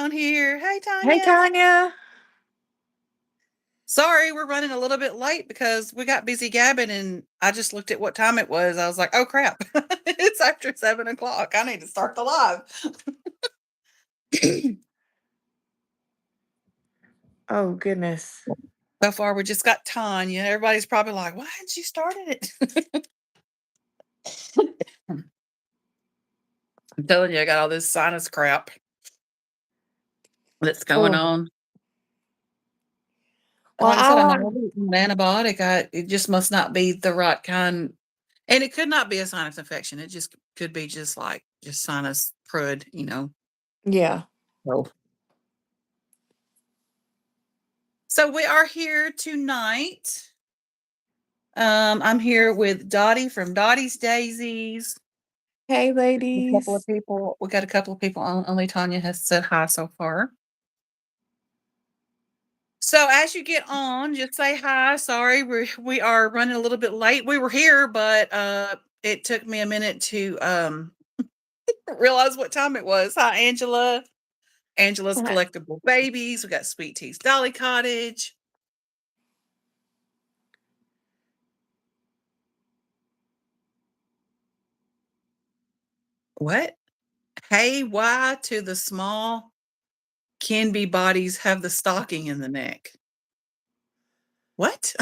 on here. Hey, Hey, Tanya. Tanya. Sorry, we're running a little bit late because we got busy gabbing and I just looked at what time it was. I was like, oh crap, it's after 7 o'clock. I need to start the live. Oh, goodness. So far, we just got Tanya. Everybody's probably like, why hadn't you started it? I'm telling you, I got all this sinus crap that's going Oh, on. And well, like I said, I know I, an antibiotic. It just must not be the right kind. And it could not be a sinus infection. It just could be just sinus crud. yeah. So so we are here tonight. I'm here with Dottie from Dottie's Daisies. Hey, A couple of ladies. people. We got a couple of people on. Only Tanya has said hi so far. So as you get on, just say hi. Sorry, we are running a little bit late. We were here, but it took me a minute to realize what time it was. Hi, Angela. Angela's Collectible Babies. We got Sweet Tea's Dolly Cottage. What? Hey, why to the small can be bodies have the stocking in the neck? What?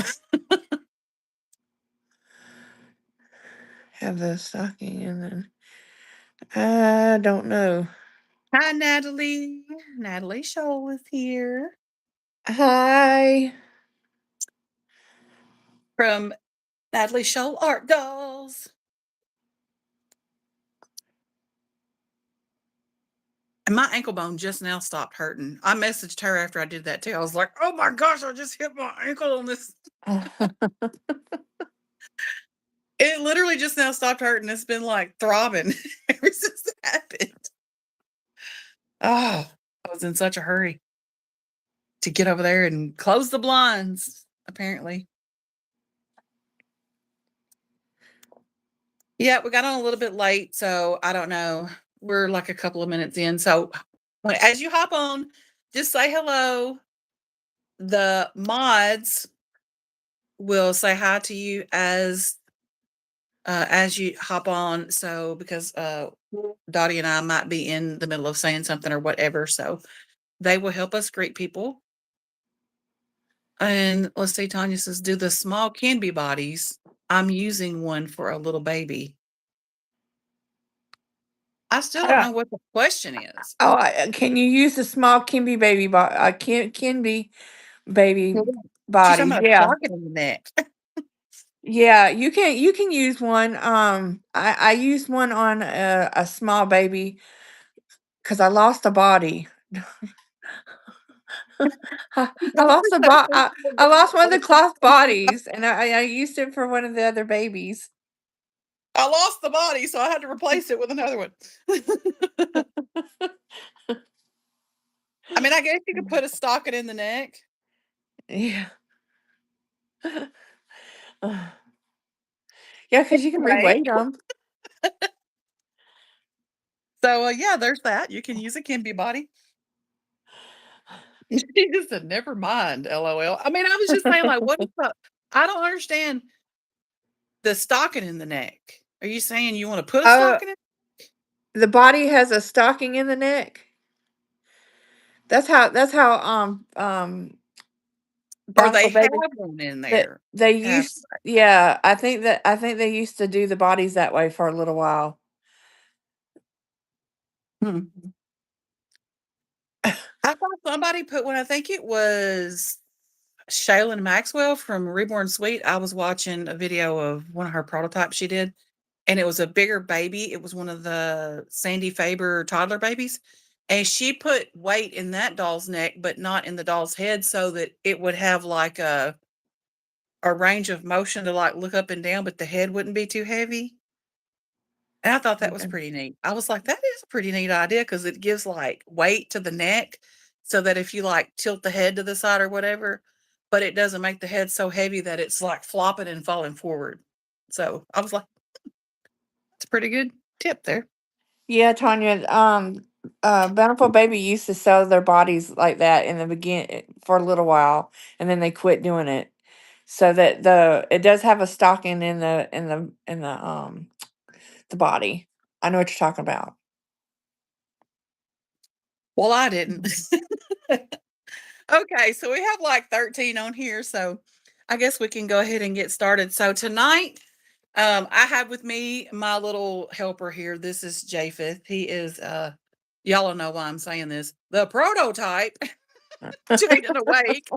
Have the stocking and then I don't know. Hi, Natalie. Natalie Scholl is here Hi. from Natalie Scholl Art Dolls. And my ankle bone just now stopped hurting. I messaged her after I did that too. I was like, oh my gosh, I just hit my ankle on this. It literally just now stopped hurting. It's been like throbbing ever since it happened. Oh, I was in such a hurry to get over there and close the blinds, apparently. Yeah, we got on a little bit late, so I don't know. We're like a couple of minutes in. So as you hop on, just say hello. The mods will say hi to you as you hop on. So because Dottie and I might be in the middle of saying something or whatever, so they will help us greet people. And let's see, Tanya says, do the small can be bodies. I'm using one for a little baby. I still don't know what the question is. Can you use the small Kimby baby Kimby baby She's talking bodies? about a Yeah. socket in the neck. Yeah, you can use one. I used one on a small baby because I lost a body. I lost I lost one of the cloth bodies, and I used it for one of the other babies. I lost the body, so I had to replace it with another one. I mean, I guess you could put a stocking in the neck. Yeah. Yeah, because you can Right. reweight them. So, yeah, there's that. You can use a Kimby body. She just said, never mind, LOL. I mean, I was just saying, like, what is the, I don't understand the stocking in the neck. Are you saying you want to put a Uh, stocking in? the body has a stocking in the neck. That's how Or they bronco have baby one in that there? they Have, used. Yeah, I think they used to do the bodies that way for a little while. hmm. I thought somebody put one, I think it was Shaylin Maxwell from Reborn Suite. I was watching a video of one of her prototypes she did, and it was a bigger baby. It was one of the Sandy Faber toddler babies. And she put weight in that doll's neck, but not in the doll's head, so that it would have like a range of motion to like look up and down, but the head wouldn't be too heavy. And I thought that was Okay. pretty neat. I was like, that is a pretty neat idea because it gives like weight to the neck so that if you like tilt the head to the side or whatever, but it doesn't make the head so heavy that it's like flopping and falling forward. So I was like, that's a pretty good tip there. Yeah, Tanya. Bountiful Baby used to sell their bodies like that in the begin for a little while, and then they quit doing it. So that it does have a stocking in the body. I know what you're talking about. Well, I didn't. Okay, so we have like 13 on here, so I guess we can go ahead and get started. So tonight, I have with me my little helper here. This is Japheth. He is y'all don't know why I'm saying this. The prototype, Jaden Awake.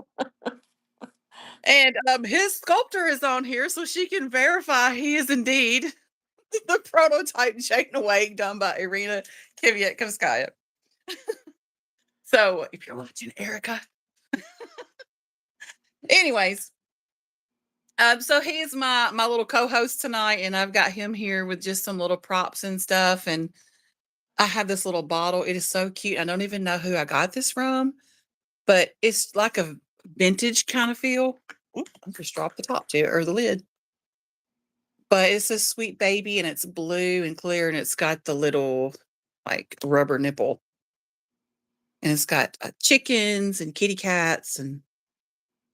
And his sculptor is on here so she can verify he is indeed the prototype Jaden Awake done by Irina Kivyakovskaya. So if you're watching, Erica. Anyways, so he's my little co-host tonight, and I've got him here with just some little props and stuff. And I have this little bottle. It is so cute. I don't even know who I got this from, but it's like a vintage kind of feel. Oop, I just dropped the top to it or the lid. But it's a sweet baby, and it's blue and clear, and it's got the little like rubber nipple, and it's got chickens and kitty cats and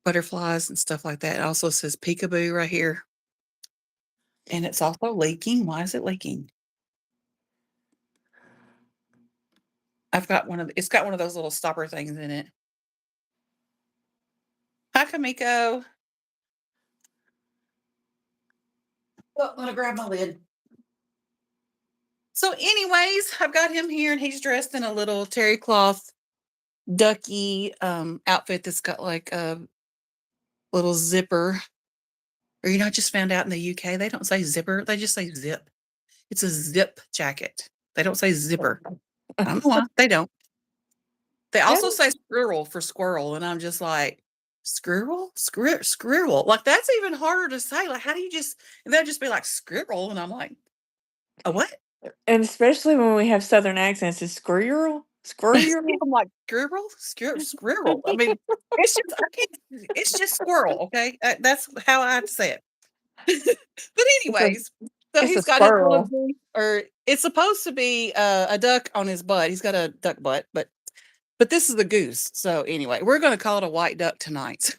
butterflies and stuff like that. It also says peekaboo right here. And it's also leaking. Why is it leaking? It's got one of those little stopper things in it. Hi, Kamiko. Oh, I'm gonna grab my lid. So, anyways, I've got him here, and he's dressed in a little terry cloth ducky outfit that's got like a little zipper. Or I just found out in the UK they don't say zipper, they just say zip. It's a zip jacket. They don't say zipper. I don't know why. They don't. They also say squirrel for squirrel, and I'm just like, squirrel? Squirrel. Like, that's even harder to say. Like, how do you just, and they'll just be like, squirrel. And I'm like, a what? And especially when we have southern accents, is squirrel? Squirrel? I'm like, squirrel. I mean, it's just squirrel. Okay. That's how I have to say it. But It's a anyways, so it's a he's got his little squirrel. goose, or it's supposed to be a duck on his butt. He's got a duck butt, but this is the goose. So anyway, we're going to call it a white duck tonight.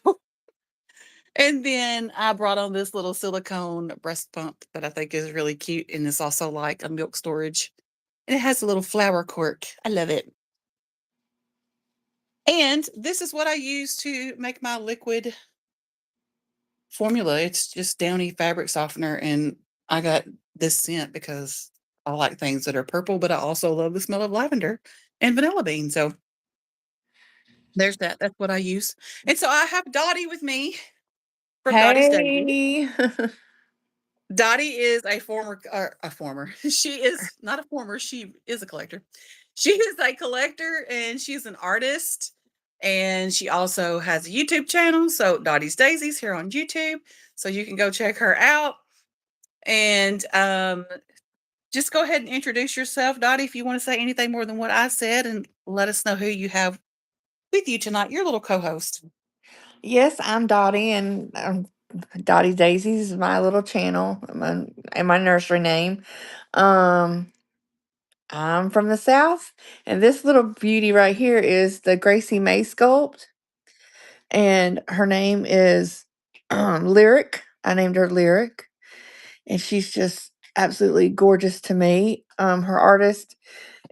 And then I brought on this little silicone breast pump that I think is really cute, and it's also like a milk storage. And it has a little flower cork. I love it. And this is what I use to make my liquid formula. It's just Downy fabric softener, and I got this scent because I like things that are purple, but I also love the smell of lavender and vanilla bean. So there's that. That's what I use. And so I have Dottie with me from Dottie's Daisy. Hey. Dottie is a former. She is not a former. She is a collector. She is a collector, and she's an artist. And she also has a YouTube channel. So Dottie's Daisies here on YouTube. So you can go check her out. And just go ahead and introduce yourself, Dottie, if you want to say anything more than what I said, and let us know who you have with you tonight, your little co-host. Yes, I'm Dottie, and Dottie Daisies is my little channel and my nursery name. Um, I'm from the South, and this little beauty right here is the Gracie May sculpt, and her name is Lyric. I named her Lyric, and she's just absolutely gorgeous to me. Her artist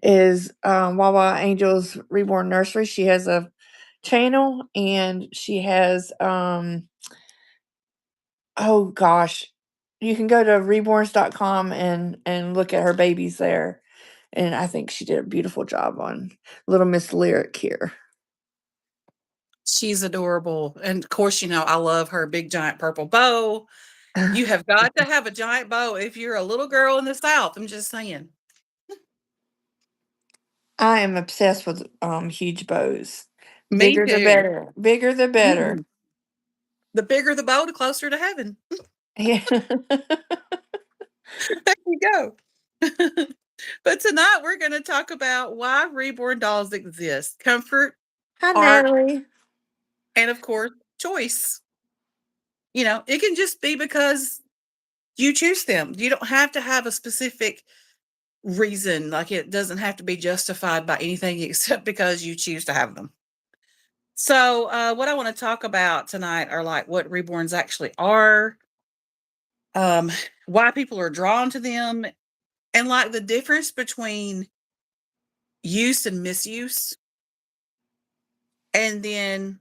is Wawa Angels Reborn Nursery. She has a channel, and she has oh gosh, you can go to reborns.com and look at her babies there. And I think she did a beautiful job on little Miss Lyric here. She's adorable. And of course, I love her big giant purple bow. You have got to have a giant bow if you're a little girl in the South. I'm just saying. I am obsessed with huge bows. Me Bigger the too. better. Bigger the better. Mhm. The bigger the bow, the closer to heaven. Yeah. There you go. But tonight we're going to talk about why reborn dolls exist: comfort, Hi, art, Natalie. and of course, choice. It can just be because you choose them. You don't have to have a specific reason. Like, it doesn't have to be justified by anything except because you choose to have them. So, what I want to talk about tonight are like what reborns actually are, um, why people are drawn to them, and like the difference between use and misuse. And then,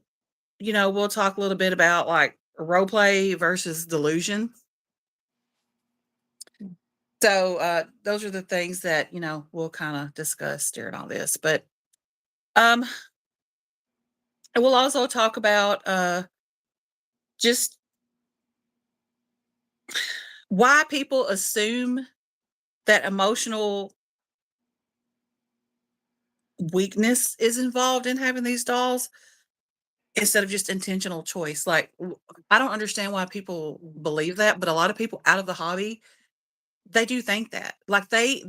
we'll talk a little bit about like role play versus delusion. So, those are the things that, we'll kind of discuss during all this. But um, and we'll also talk about just why people assume that emotional weakness is involved in having these dolls instead of just intentional choice. Like, I don't understand why people believe that, but a lot of people out of the hobby, they do think that. Like, they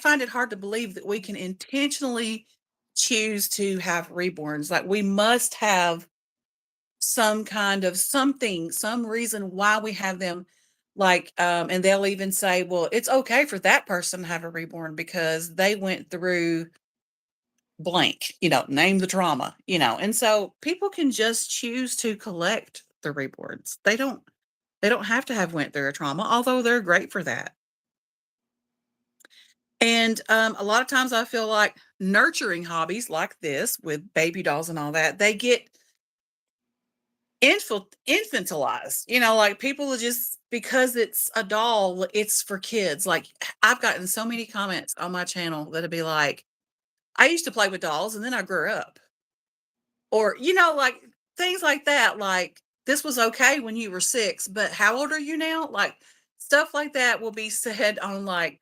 find it hard to believe that we can intentionally choose to have reborns. Like, we must have some kind of something, some reason why we have them. Like, and they'll even say, well, it's okay for that person to have a reborn because they went through blank, name the trauma, and so people can just choose to collect the reborns. They don't have to have went through a trauma, although they're great for that. And a lot of times I feel like nurturing hobbies like this with baby dolls and all that, they get infantilized. Like, people are just, because it's a doll, it's for kids. Like, I've gotten so many comments on my channel that'd be like, I used to play with dolls and then I grew up. Or, like things like that. Like, this was okay when you were 6, but how old are you now? Like, stuff like that will be said on, like,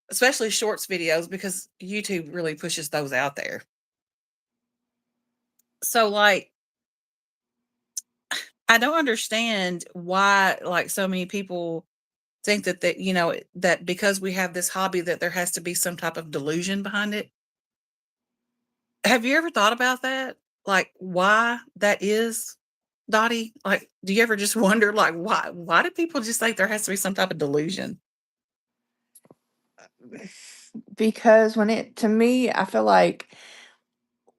especially shorts videos, because YouTube really pushes those out there. So, like, I don't understand why, like, so many people think that because we have this hobby that there has to be some type of delusion behind it. Have you ever thought about that? Like, why that is, Dottie? Like, do you ever just wonder, like, why do people just think there has to be some type of delusion? Because to me, I feel like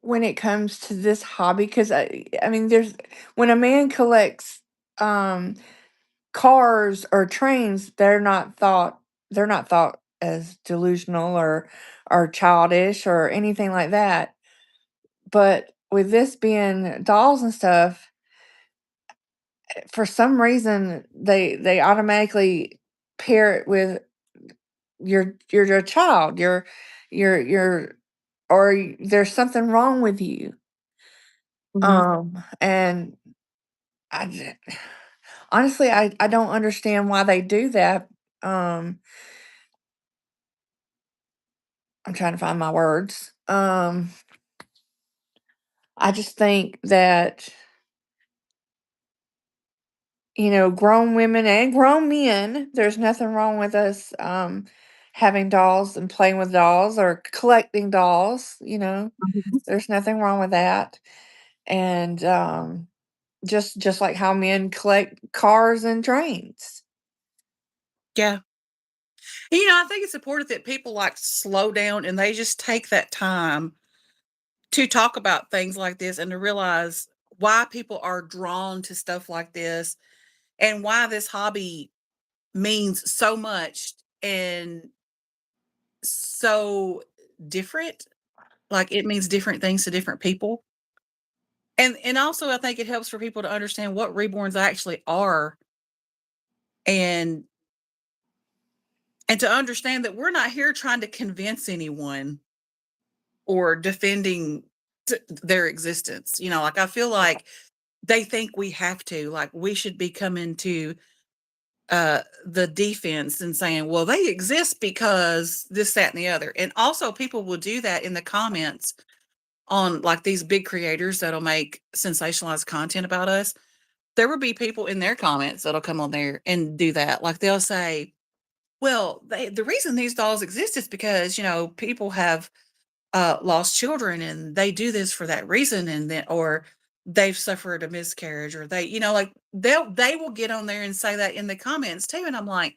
when it comes to this hobby, because I mean, when a man collects um, cars or trains, they're not thought as delusional or childish or anything like that. But with this being dolls and stuff, for some reason they automatically pair it with your child, your or there's something wrong with you. Mhm. And I j honestly, I don't understand why they do that. Um, I'm trying to find my words. I just think that, grown women and grown men, there's nothing wrong with us, having dolls and playing with dolls or collecting dolls, Mhm. there's nothing wrong with that. And, just like how men collect cars and trains. Yeah. I think it's important that people, like, slow down and they just take that time to talk about things like this and to realize why people are drawn to stuff like this and why this hobby means so much and so different. Like, it means different things to different people. And also I think it helps for people to understand what reborns actually are, and to understand that we're not here trying to convince anyone or defending their existence. Like, I feel like they think we have to, like, we should be coming to the defense and saying, well, they exist because this, that, and the other. And also, people will do that in the comments on, like, these big creators that'll make sensationalized content about us. There will be people in their comments that'll come on there and do that. Like, they'll say, well, the reason these dolls exist is because, people have lost children and they do this for that reason. And then, or they've suffered a miscarriage, or like, they will get on there and say that in the comments too. And I'm like,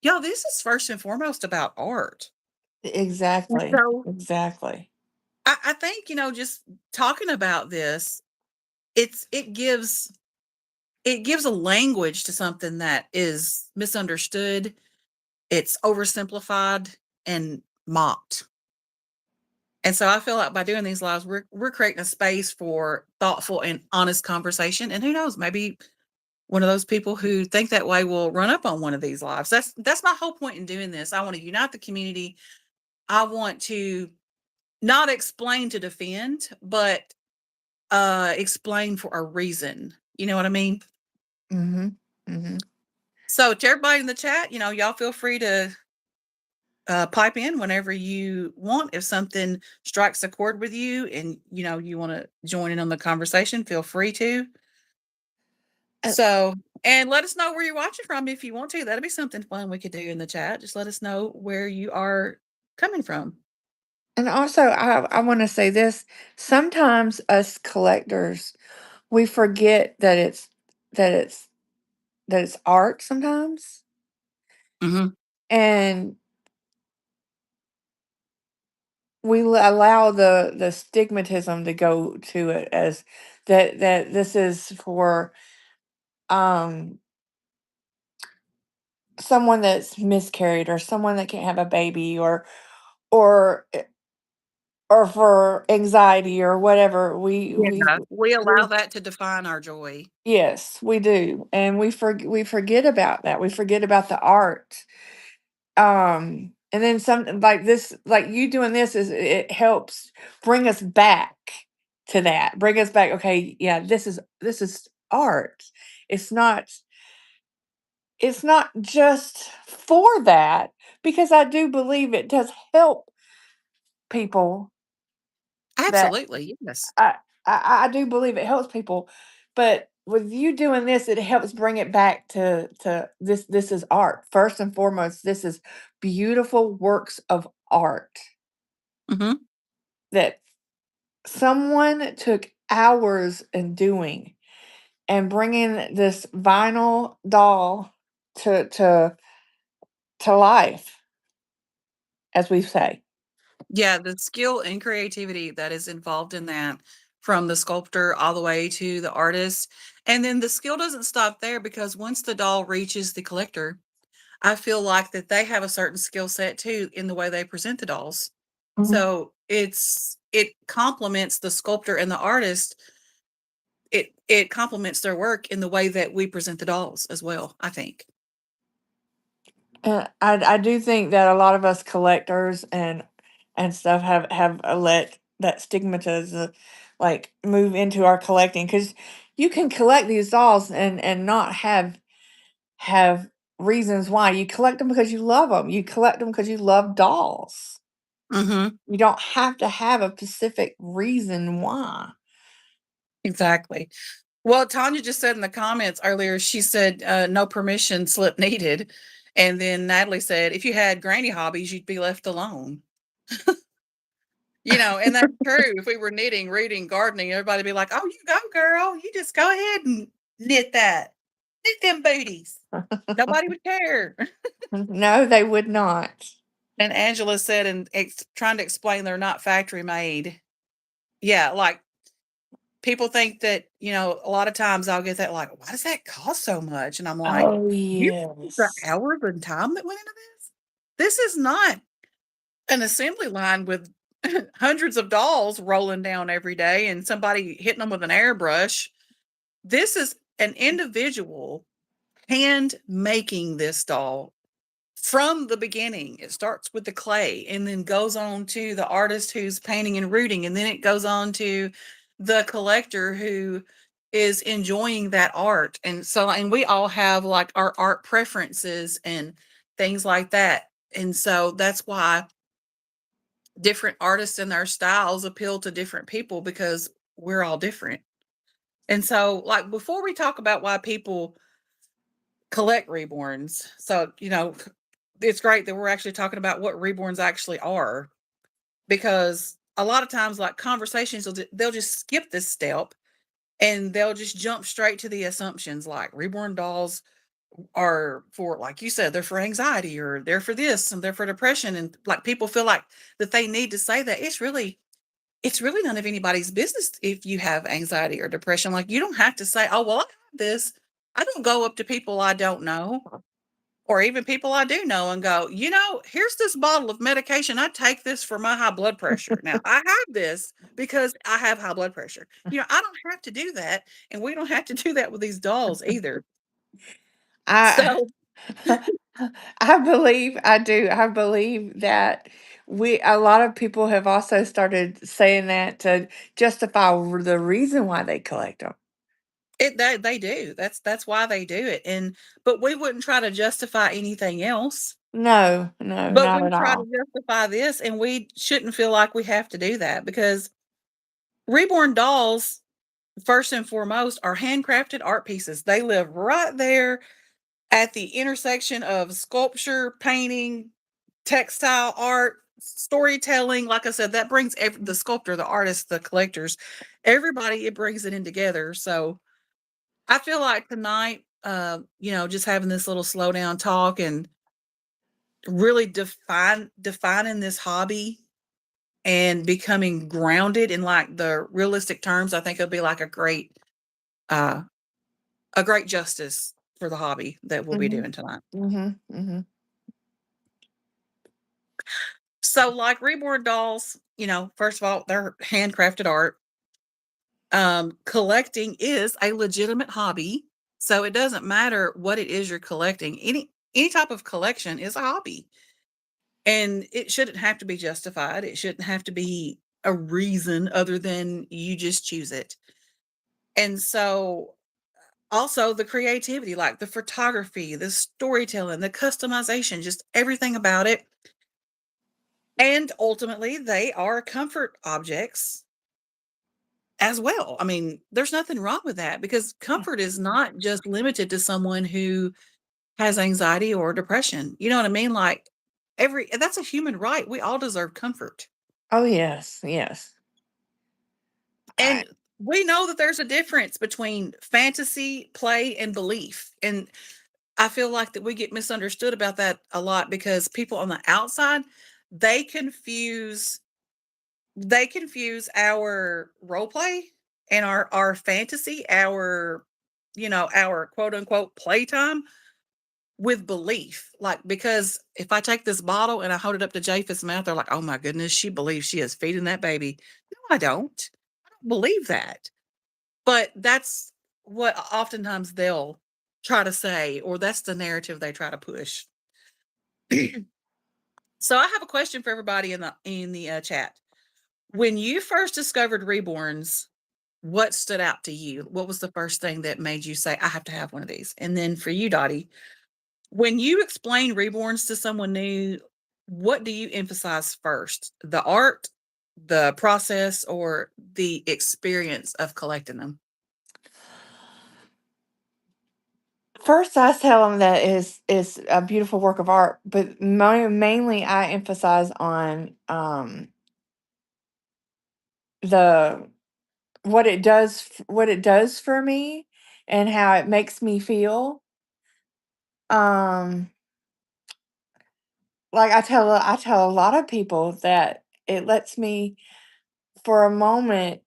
yo, this is first and foremost about art. And Exactly, so exactly. I think, just talking about this, it gives a language to something that is misunderstood, it's oversimplified and mocked. And so I feel like by doing these lives, we're creating a space for thoughtful and honest conversation. And who knows, maybe one of those people who think that way will run up on one of these lives. That's my whole point in doing this. I want to unite the community. I want to not explain to defend, but explain for a reason. You know what I mean? Mhm, mhm. So to everybody in the chat, y'all feel free to pipe in whenever you want. If something strikes a chord with you and you want to join in on the conversation, feel free to. Uh, So, and let us know where you're watching from if you want to. That'd be something fun we could do in the chat. Just let us know where you are coming from. and also, I wanna say this, sometimes us collectors, we forget that it's that it's art sometimes, Hmm. and we allow the stigmatism to go to it as that this is for, um, someone that's miscarried or someone that can't have a baby or, or for anxiety or whatever. Yeah, we allow We that to define our joy. Yes, we do, and we forget about that. We forget about the art. And then something like this, like you doing this, is it helps bring us back to that. Bring us back. Okay, yeah, this is art. It's not it's not just for that, because I do believe it does help people that Absolutely, yes. I I do believe it helps people, but with you doing this, it helps bring it back to this is art. First and foremost, this is beautiful works of art Hmm. that someone took hours in doing and bringing this vinyl doll to life, as we say. Yeah, the skill and creativity that is involved in that, from the sculptor all the way to the artist. And then the skill doesn't stop there, because once the doll reaches the collector, I feel like that they have a certain skill set too in the way they present the dolls. Mhm. So it complements the sculptor and the artist. It complements their work in the way that we present the dolls as well, I think. I do think that a lot of us collectors and stuff have let that stigmatism like move into our collecting, because you can collect these dolls and not have reasons why. You collect them because you love them. You collect them because you love dolls. Mhm. You don't have to have a specific reason why. Exactly. Well, Tanya just said in the comments earlier, she said, "No permission slip needed." And then Natalie said, "If you had granny hobbies, you'd be left alone." And that's true. If we were knitting, reading, gardening, everybody'd be like, "Oh, you go, girl. You just go ahead and knit that. Knit them booties." Nobody would care. No, they would not. And Angela said, and trying to explain they're not factory made. Yeah, like people think that, a lot of times I'll get that, like, why does that cost so much? And I'm like, Oh you the yes. hours and time that went into this? This is not an assembly line with hundreds of dolls rolling down every day and somebody hitting them with an airbrush. This is an individual hand making this doll from the beginning. It starts with the clay and then goes on to the artist who's painting and rooting, and then it goes on to the collector who is enjoying that art. And so, and we all have like our art preferences and things like that. And so that's why different artists and their styles appeal to different people, because we're all different. And so, like, before we talk about why people collect reborns, so, it's great that we're actually talking about what reborns actually are, because a lot of times, like, conversations, they'll just skip this step and they'll just jump straight to the assumptions, like reborn dolls are for, like you said, they're for anxiety or they're for this and they're for depression. And like people feel like that they need to say that. It's really none of anybody's business if you have anxiety or depression. Like you don't have to say, oh, well, I have this. I don't go up to people I don't know or even people I do know and go, here's this bottle of medication. I take this for my high blood pressure. Now, I have this because I have high blood pressure. I don't have to do that. And we don't have to do that with these dolls either. I So I believe I do. I believe that we a lot of people have also started saying that to justify the reason why they collect them. they do. That's why they do it. But we wouldn't try to justify anything else. No, no, But not we at try to all. justify this, and we shouldn't feel like we have to do that because reborn dolls, first and foremost, are handcrafted art pieces. They live right there at the intersection of sculpture, painting, textile art, storytelling. Like I said, that brings the sculptor, the artist, the collectors, everybody, it brings it in together. So I feel like tonight, just having this little slow down talk and really defining this hobby and becoming grounded in like the realistic terms, I think it'll be like uh a great justice for the hobby that we'll be Mhm. doing tonight. Mhm. Mhm. So like reborn dolls, first of all, they're handcrafted art. Collecting is a legitimate hobby. So it doesn't matter what it is you're collecting. Any type of collection is a hobby. And it shouldn't have to be justified. It shouldn't have to be a reason other than you just choose it. And so also the creativity, like the photography, the storytelling, the customization, just everything about it. And ultimately, they are comfort objects as well. I mean, there's nothing wrong with that because comfort is not just limited to someone who has anxiety or depression. You know what I mean? Like that's a human right. We all deserve comfort. Oh yes, yes. I And we know that there's a difference between fantasy, play, and belief. And I feel like that we get misunderstood about that a lot because people on the outside, they confuse they confuse our role play and our fantasy, our quote unquote playtime with belief. Like because if I take this bottle and I hold it up to Japheth's mouth, they're like, "Oh my goodness, she believes she is feeding that baby." No, I don't. I don't believe that. But that's what oftentimes they'll try to say, or that's the narrative they try to push. So I have a question for everybody in the chat. When you first discovered reborns, what stood out to you? What was the first thing that made you say, "I have to have one of these"? And then for you, Dottie, when you explain reborns to someone new, what do you emphasize first? The art, the process, or the experience of collecting them? First I tell them that is a beautiful work of art, but mainly I emphasize on the what it does for me and how it makes me feel. Um, like I tell a lot of people that it lets me for a moment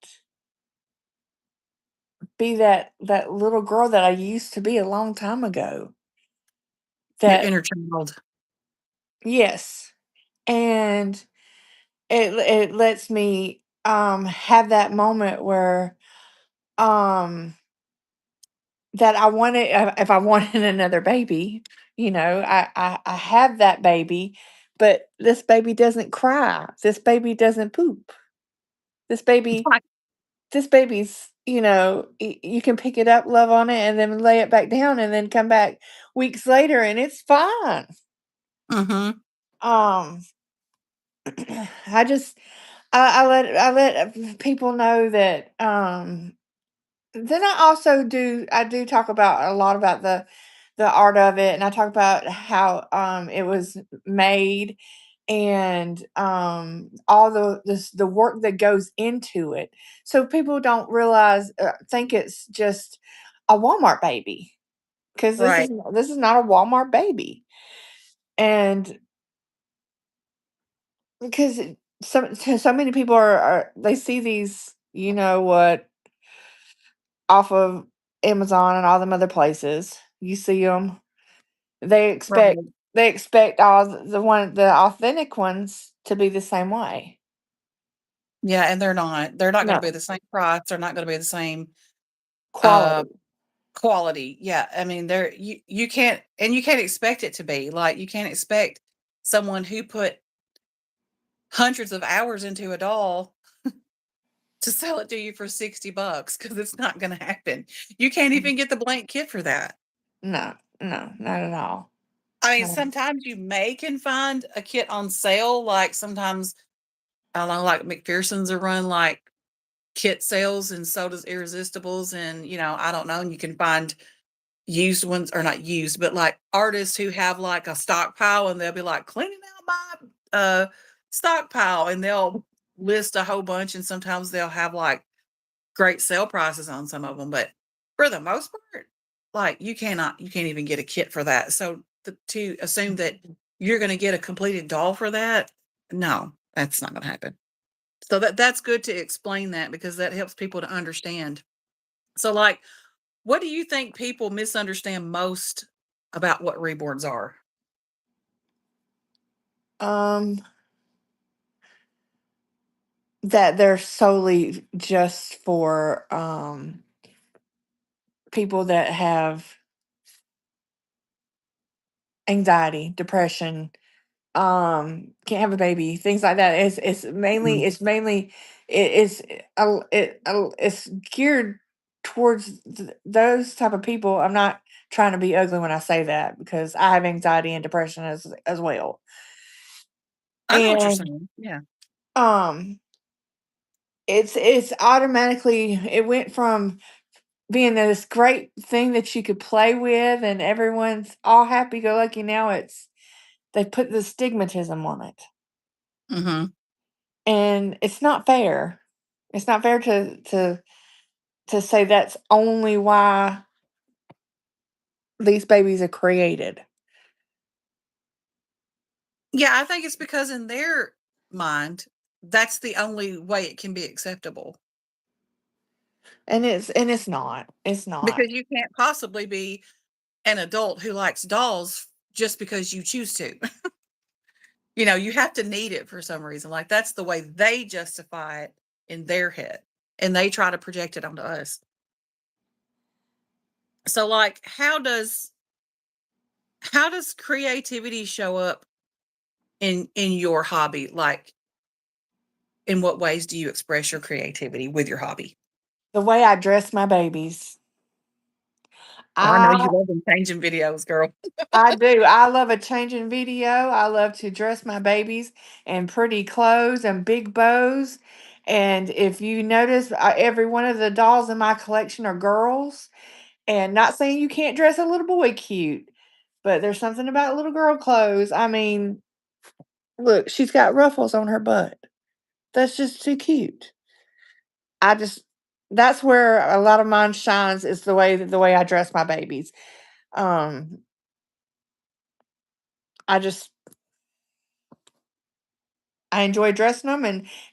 be that little girl that I used to be a long time ago. Your That inner child. yes. And it lets me have that moment where um that I wanted if I wanted another baby, I have that baby, but this baby doesn't cry. This baby doesn't poop. This baby Right. this baby's, you can pick it up, love on it, and then lay it back down and then come back weeks later and it's fine. Mhm. Um I just I let people know that then I do talk about a lot about the art of it, and I talk about how, it was made and, all the work that goes into it. So people don't realize think it's just a Walmart baby. because Right. this is not a Walmart baby, and because so many people are they see these, you know what, off of Amazon and all them other places. You see them, they expect Right. all the authentic ones to be the same way. Yeah, and they're not. They're not gonna be No the same price. They're not gonna be the same, uh, quality. quality. Yeah, I mean, you can't and you can't expect it to be. Like, you can't expect someone who put hundreds of hours into a doll to sell it to you for 60 bucks because it's not gonna happen. You can't even get the blank kit for that. No, no, not at all. I mean, No. sometimes you may can find a kit on sale, like, sometimes, I don't know, like, McPherson's are run, like, kit sales, and so does Irresistibles, and, I don't know, and you can find used ones, or not used, but, like, artists who have, like, a stockpile, and they'll be like, "Cleaning out my, stockpile," and they'll list a whole bunch, and sometimes they'll have, like, great sale prices on some of them. But for the most part, like, you can't even get a kit for that. So to assume that you're gonna get a completed doll for that, no, that's not gonna happen. So that's good to explain that because that helps people to understand. So, like, what do you think people misunderstand most about what reborns are? Um, that they're solely just for people that have anxiety, depression, can't have a baby, things like that. Mhm. It's mainly it's geared towards those type of people. I'm not trying to be ugly when I say that because I have anxiety and depression as well. I know what you're And saying. Yeah. um it's automatically it went from being this great thing that you could play with and everyone's all happy go lucky. Now they put the stigmatism on it. Mhm. And it's not fair. It's not fair to say that's only why these babies are created. Yeah, I think it's because in their mind, that's the only way it can be acceptable. And it's not. It's not. Because you can't possibly be an adult who likes dolls just because you choose to. You have to need it for some reason. Like, that's the way they justify it in their head, and they try to project it onto us. So, like, how does creativity show up in your hobby? Like, in what ways do you express your creativity with your hobby? The way I dress my babies. Oh, I know I you love them changing videos, girl. I do. I love a changing video. I love to dress my babies in pretty clothes and big bows. And if you notice, every one of the dolls in my collection are girls. And not saying you can't dress a little boy cute, but there's something about little girl clothes. I mean, look, she's got ruffles on her butt. That's just too cute. I just that's where a lot of mine shines is the way I dress my babies. Um, I just I enjoy dressing them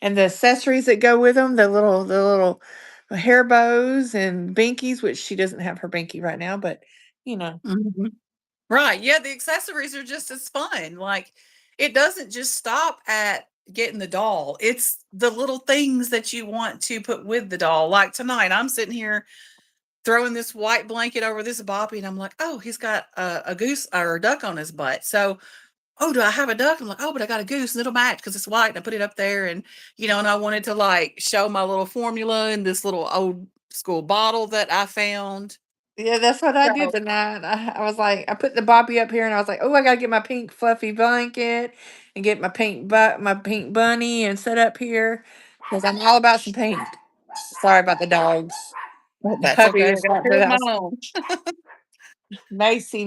and the accessories that go with them, the little hair bows and binkies, which she doesn't have her binky right now, but you know, Mhm. Right, yeah, the accessories are just as fun. Like, it doesn't just stop at getting the doll, it's the little things that you want to put with the doll. Like, tonight, I'm sitting here throwing this white blanket over this boppy, and I'm like, "Oh, he's got a goose or a duck on his butt." So, "Oh, do I have a duck?" I'm like, "Oh, but I got a goose, and it'll match because it's white," and I put it up there, and I wanted to, like, show my little formula in this little old school bottle that I found. yeah, that's what I did So tonight. I was like, I put the Bobby up here, and I was like, oh, I gotta get my pink fluffy blanket and get my pink bunny, and set up here because I'm all about some pink. Sorry about the dogs. well, The that's puppy okay, I just got got 2 through of the my house. own. Macy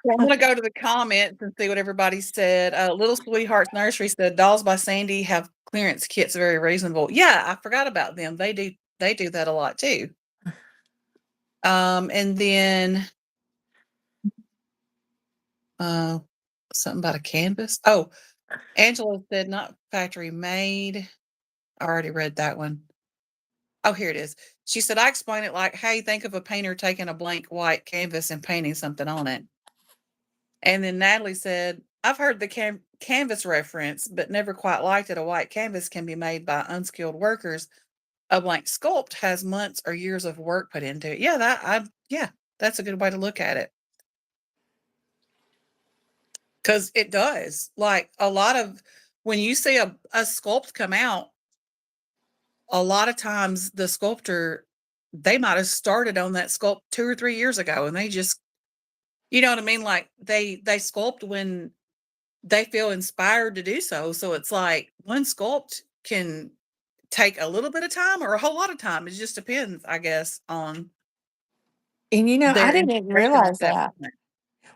Well, I'm gonna go to the comments and see what everybody said. Little Sweethearts Nursery said, "Dolls by Sandy have clearance kits very reasonable." Yeah, I forgot about them. They do They do that a lot too. And then uh, something about a canvas. Oh, Angela said not factory made. I already read that one. Oh, here it is. She said, I explain it like, hey, think of a painter taking a blank white canvas and painting something on it. And then Natalie said, I've heard the canvas reference, but never quite liked it. A white canvas can be made by unskilled workers. A blank sculpt has months or years of work put into it. Yeah, that's a good way to look at it. Because it does. Like a lot of when you see a sculpt come out, a lot of times the sculptor, they might have started on that sculpt 2 or 3 years ago and they just, you know what I mean? Like they sculpt when they feel inspired to do so. So it's like one sculpt can take a little bit of time or a whole lot of time. It just depends, I guess, on And, I their didn't inspiration at realize that that. point.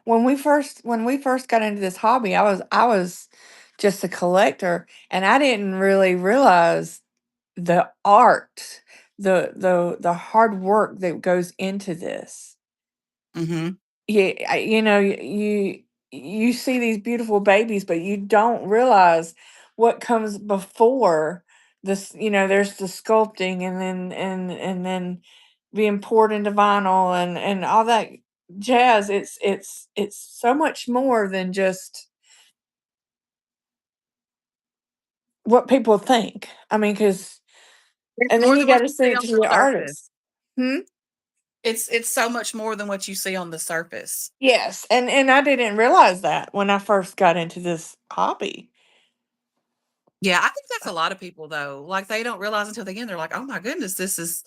When we first got into this hobby, I was just a collector, and I didn't really realize the art, the hard work that goes into this. Mhm. Yeah, you see these beautiful babies, but you don't realize what comes before this. There's the sculpting, and then being poured into vinyl, and all that jazz. It's so much more than just what people think. I mean, because It's and then more you than got what to you see send it on to the the surface. artist. Hmm? It's so much more than what you see on the surface. Yes, and I didn't realize that when I first got into this hobby. Yeah, I think that's a lot of people though. Like they don't realize until the end. They're like, "Oh my goodness, this is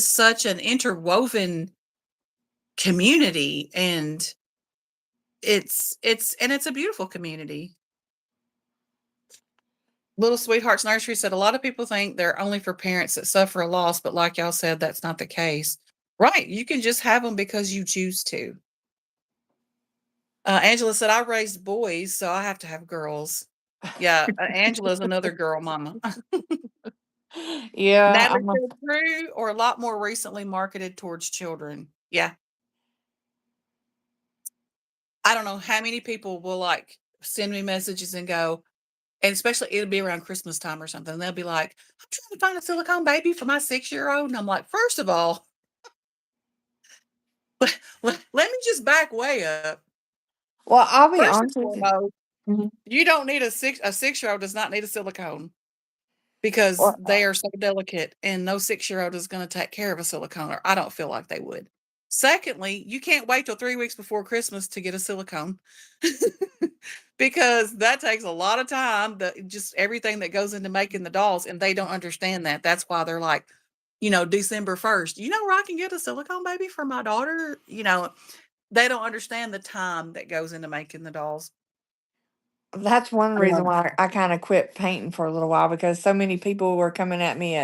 such an interwoven community and it's a beautiful community." Little Sweethearts Nursery said a lot of people think they're only for parents that suffer a loss, but like y'all said, that's not the case. Right. You can just have them because you choose to. Angela said, I raised boys, so I have to have girls. Yeah, Angela's another girl mama. Yeah, Natalie I'm a said true or a lot more recently marketed towards children. Yeah. I don't know how many people will like send me messages and go, and especially it'll be around Christmas time or something. They'll be like, I'm trying to find a silicone baby for my 6-year-old. And I'm like, first of all, let me just back way up. well, I'll be First and honest with you. foremost, Mhm. you don't need a 6-year-old does not need a silicone because Well, they are so delicate and no 6-year-old is going to take care of a silicone, or I don't feel like they would. Secondly, you can't wait till 3 weeks before Christmas to get a silicone because that takes a lot of time. Just everything that goes into making the dolls, and they don't understand that. That's why they're like, December 1st, where I can get a silicone baby for my daughter? They don't understand the time that goes into making the dolls. that's one reason Um, why I kind of quit painting for a little while, because so many people were coming at me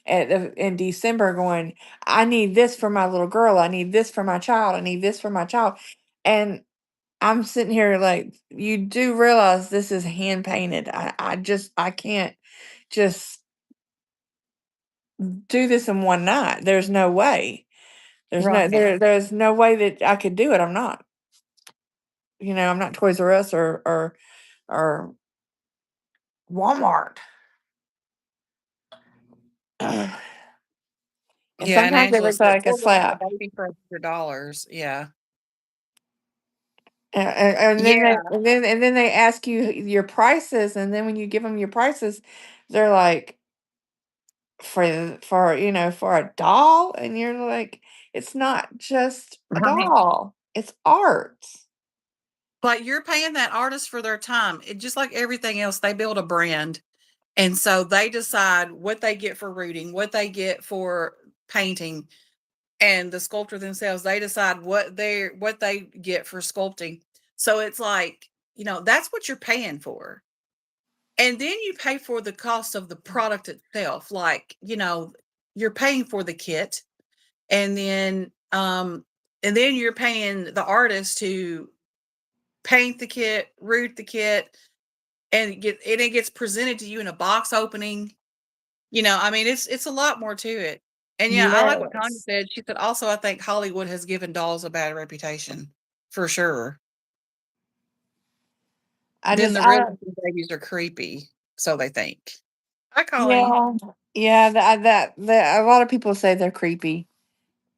in December going, I need this for my little girl, I need this for my child, I need this for my child, and I'm sitting here like, you do realize this is hand painted. I can't just do this in one night. There's no way. right. There's no way that I could do it. I'm not Toys R Us or Walmart. And Yeah, and sometimes it Angela looks said, like a "We'll look at slab. a baby for $100." Yeah. And then Yeah. they ask you your prices, and then when you give them your prices, they're like, for a doll, and you're like, it's not just a Right. doll, it's art. But you're paying that artist for their time. Just like everything else, they build a brand. And so they decide what they get for rooting, what they get for painting, and the sculptor themselves, they decide what they get for sculpting. So it's like, that's what you're paying for. And then you pay for the cost of the product itself. Like, you're paying for the kit, and then you're paying the artist to paint the kit, root the kit, and it gets presented to you in a box opening. I mean, it's a lot more to it. And yeah, I like what Tanya Yes. said. She said also, I think Hollywood has given dolls a bad reputation for sure. I Then just the I real don't babies are creepy, so they think. Hi, Colleen. yeah. Yeah, that a lot of people say they're creepy.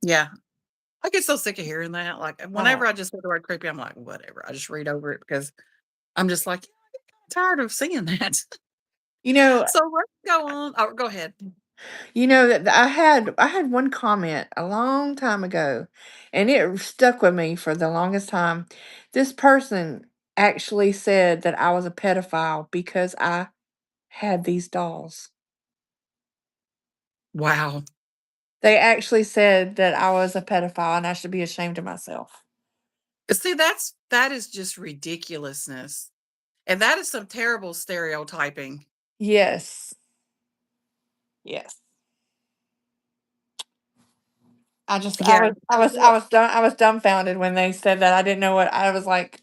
Yeah, I get so sick of hearing that. Like Uh, whenever I just say the word creepy, I'm like, whatever. I just read over it because I'm just like, yeah, I'm tired of seeing that. you know So let's go on. Oh, go ahead. that I had one comment a long time ago, and it stuck with me for the longest time. This person actually said that I was a pedophile because I had these dolls. Wow. They actually said that I was a pedophile and I should be ashamed of myself. See, that is just ridiculousness. And that is some terrible stereotyping. Yes. Yes. I just Yeah. I Well, was I was dumbfounded when they said that. I didn't know what I was like.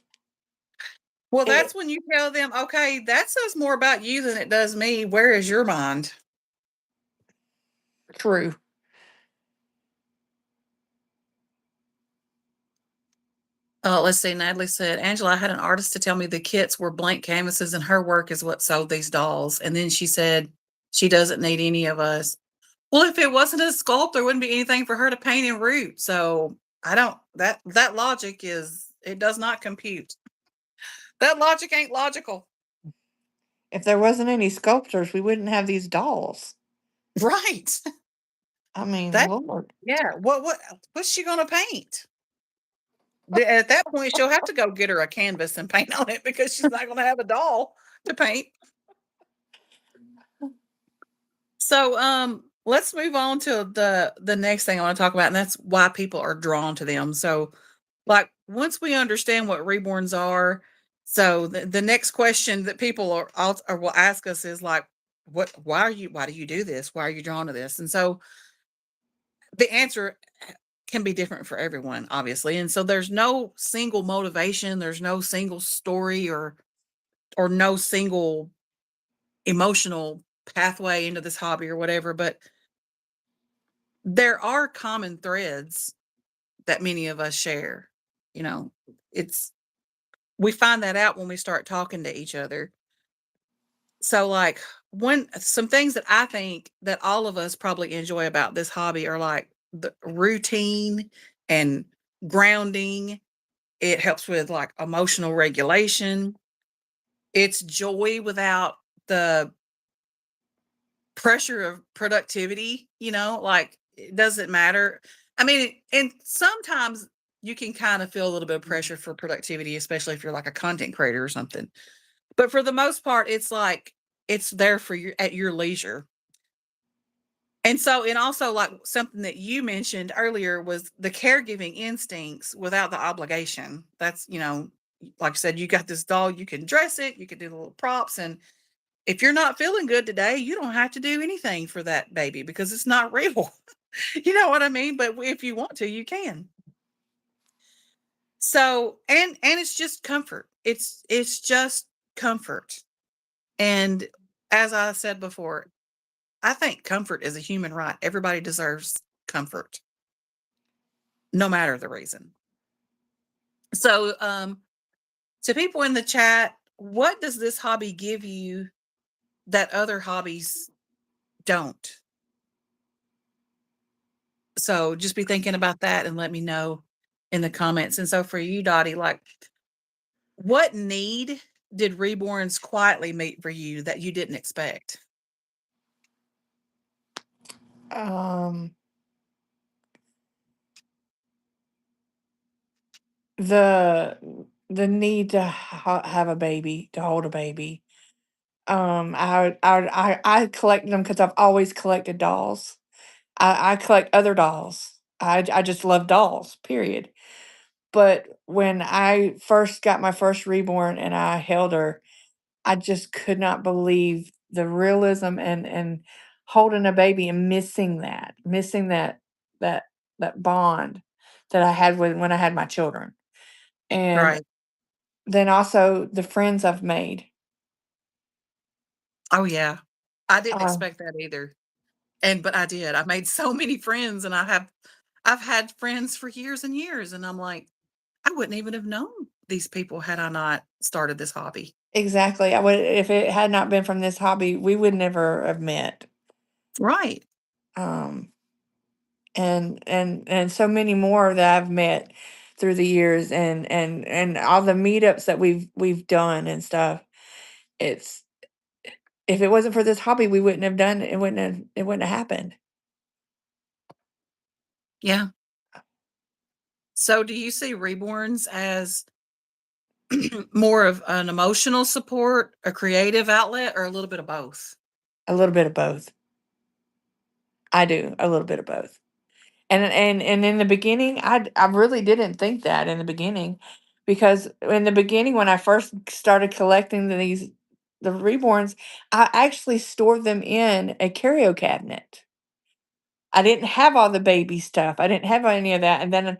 well, It, that's when you tell them, okay, that says more about you than it does me. Where is your mind? true. Let's see. Natalie said, Angela, I had an artist to tell me the kits were blank canvases and her work is what sold these dolls. And then she said she doesn't need any of us. Well, if it wasn't a sculpt, there wouldn't be anything for her to paint and root. So I don't that logic is it does not compute. That logic ain't logical. If there wasn't any sculptors, we wouldn't have these dolls. Right. I mean, That Lord. yeah. What's she gonna paint? At that point, she'll have to go get her a canvas and paint on it because she's not gonna have a doll to paint. So, let's move on to the next thing I want to talk about, and that's why people are drawn to them. So, like, once we understand what reborns are, so the next question that people or will ask us is like, what? Why do you do this? Why are you drawn to this? And so the answer can be different for everyone, obviously. And so there's no single motivation. There's no single story or no single emotional pathway into this hobby or whatever. But there are common threads that many of us share. You know, it's we find that out when we start talking to each other. So like one some things that I think that all of us probably enjoy about this hobby are like the routine and grounding. It helps with like emotional regulation. It's joy without the pressure of productivity, like it doesn't matter. I mean, and sometimes you can kind of feel a little bit of pressure for productivity, especially if you're like a content creator or something. But for the most part, it's like it's there for you at your leisure. And so, and also like something that you mentioned earlier was the caregiving instincts without the obligation. That's, like I said, you got this doll, you can dress it, you can do the little props. And if you're not feeling good today, you don't have to do anything for that baby because it's not real. You know what I mean? But if you want to, you can. So, and it's just comfort. It's just comfort. And as I said before, I think comfort is a human right. Everybody deserves comfort, no matter the reason. So, to people in the chat, what does this hobby give you that other hobbies don't? So just be thinking about that and let me know in the comments. And so for you, Dottie, like what need did Reborns quietly meet for you that you didn't expect? Um, the the need to have a baby, to hold a baby. I collect them because I've always collected dolls. I collect other dolls. I just love dolls, period. But when I first got my first reborn and I held her, I just could not believe the realism and holding a baby and missing that that bond that I had with when I had my children. And Right. then also the friends I've made. Oh yeah. I didn't Uh, expect that either. But I did. I made so many friends, and I've had friends for years and years, and I'm like, I wouldn't even have known these people had I not started this hobby. Exactly. I would if it had not been from this hobby, we would never have met. Right. Um, and so many more that I've met through the years and all the meetups that we've done and stuff. It's if it wasn't for this hobby, we wouldn't have done it. It wouldn't have happened. Yeah. So do you see reborns as more of an emotional support, a creative outlet, or a little bit of both? A little bit of both. I do a little bit of both. And in the beginning, I really didn't think that in the beginning, because in the beginning when I first started collecting the reborns, I actually stored them in a curio cabinet. I didn't have all the baby stuff. I didn't have any of that. And then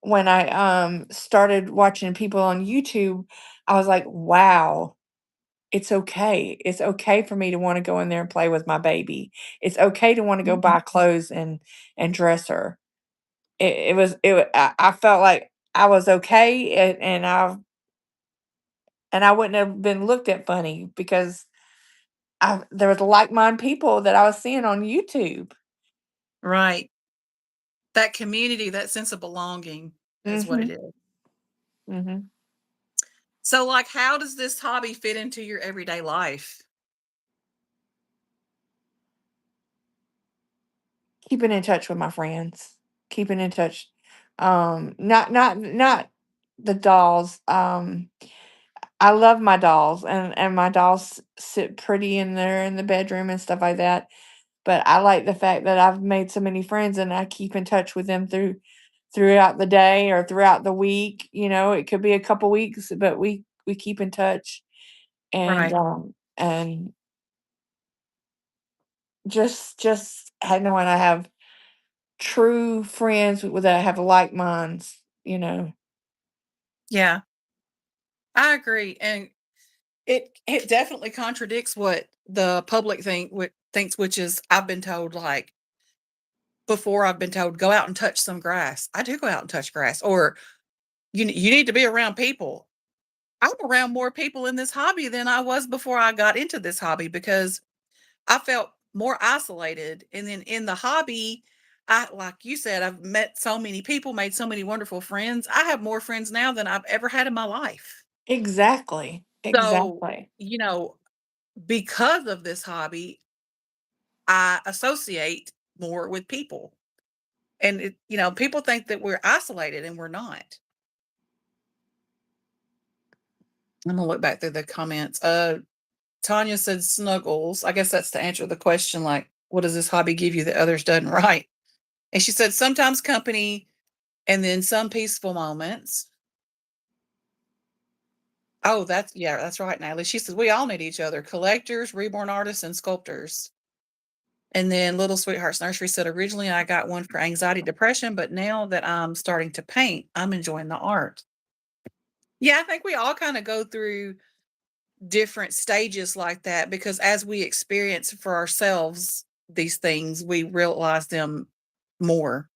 when I started watching people on YouTube, I was like, wow, it's okay. It's okay for me to want to go in there and play with my baby. It's okay to want to go Mhm. buy clothes and dress her. It was I felt like I was okay, and I wouldn't have been looked at funny because there was like-minded people that I was seeing on YouTube. Right. That community, that sense of belonging is what it Mhm, is. mhm. So, like, how does this hobby fit into your everyday life? Keeping in touch with my friends, keeping in touch, not the dolls, I love my dolls, and my dolls sit pretty in there in the bedroom and stuff like that. But I like the fact that I've made so many friends and I keep in touch with them throughout the day or throughout the week. It could be a couple weeks, but we keep in touch Right. and just I know when I have true friends that have like minds. Yeah, I agree, and it definitely contradicts what the public thinks, which is I've been told, like, before I've been told, "Go out and touch some grass." I do go out and touch grass, or, You need to be around people." I'm around more people in this hobby than I was before I got into this hobby because I felt more isolated, and then in the hobby, I like you said, I've met so many people, made so many wonderful friends. I have more friends now than I've ever had in my life. Exactly. So, Exactly. you know, because of this hobby, I associate more with people. And people think that we're isolated and we're not. I'm gonna look back through the comments. Tanya said snuggles. I guess that's to answer the question, like, what does this hobby give you that others doesn't? Right. And she said sometimes company and then some peaceful moments. Oh, that's right, Natalie. She says we all need each other, collectors, reborn artists, and sculptors. And then Little Sweethearts Nursery said originally I got one for anxiety, depression, but now that I'm starting to paint, I'm enjoying the art. Yeah, I think we all kind of go through different stages like that because as we experience for ourselves these things, we realize them more.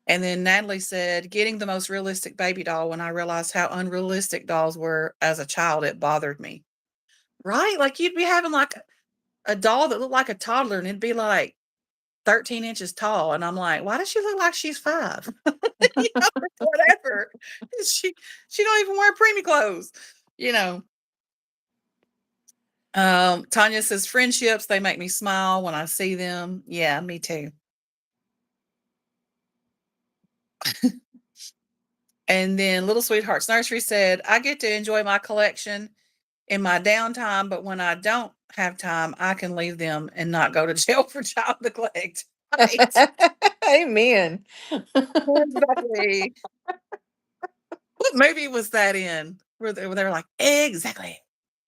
And then Natalie said, getting the most realistic baby doll when I realized how unrealistic dolls were as a child, it bothered me. Right? Like you'd be having like a doll that looked like a toddler and it'd be like 13 inches tall. And I'm like, why does she look like she's 5? Whatever. She she don't even wear preemie clothes, you know. Tanya says friendships, they make me smile when I see them. Yeah, me too. And then Little Sweethearts Nursery said, I get to enjoy my collection in my downtime, but when I don't have time, I can leave them and not go to jail for child neglect. Right. Amen. Exactly. What movie was that in? Where they were like, exactly.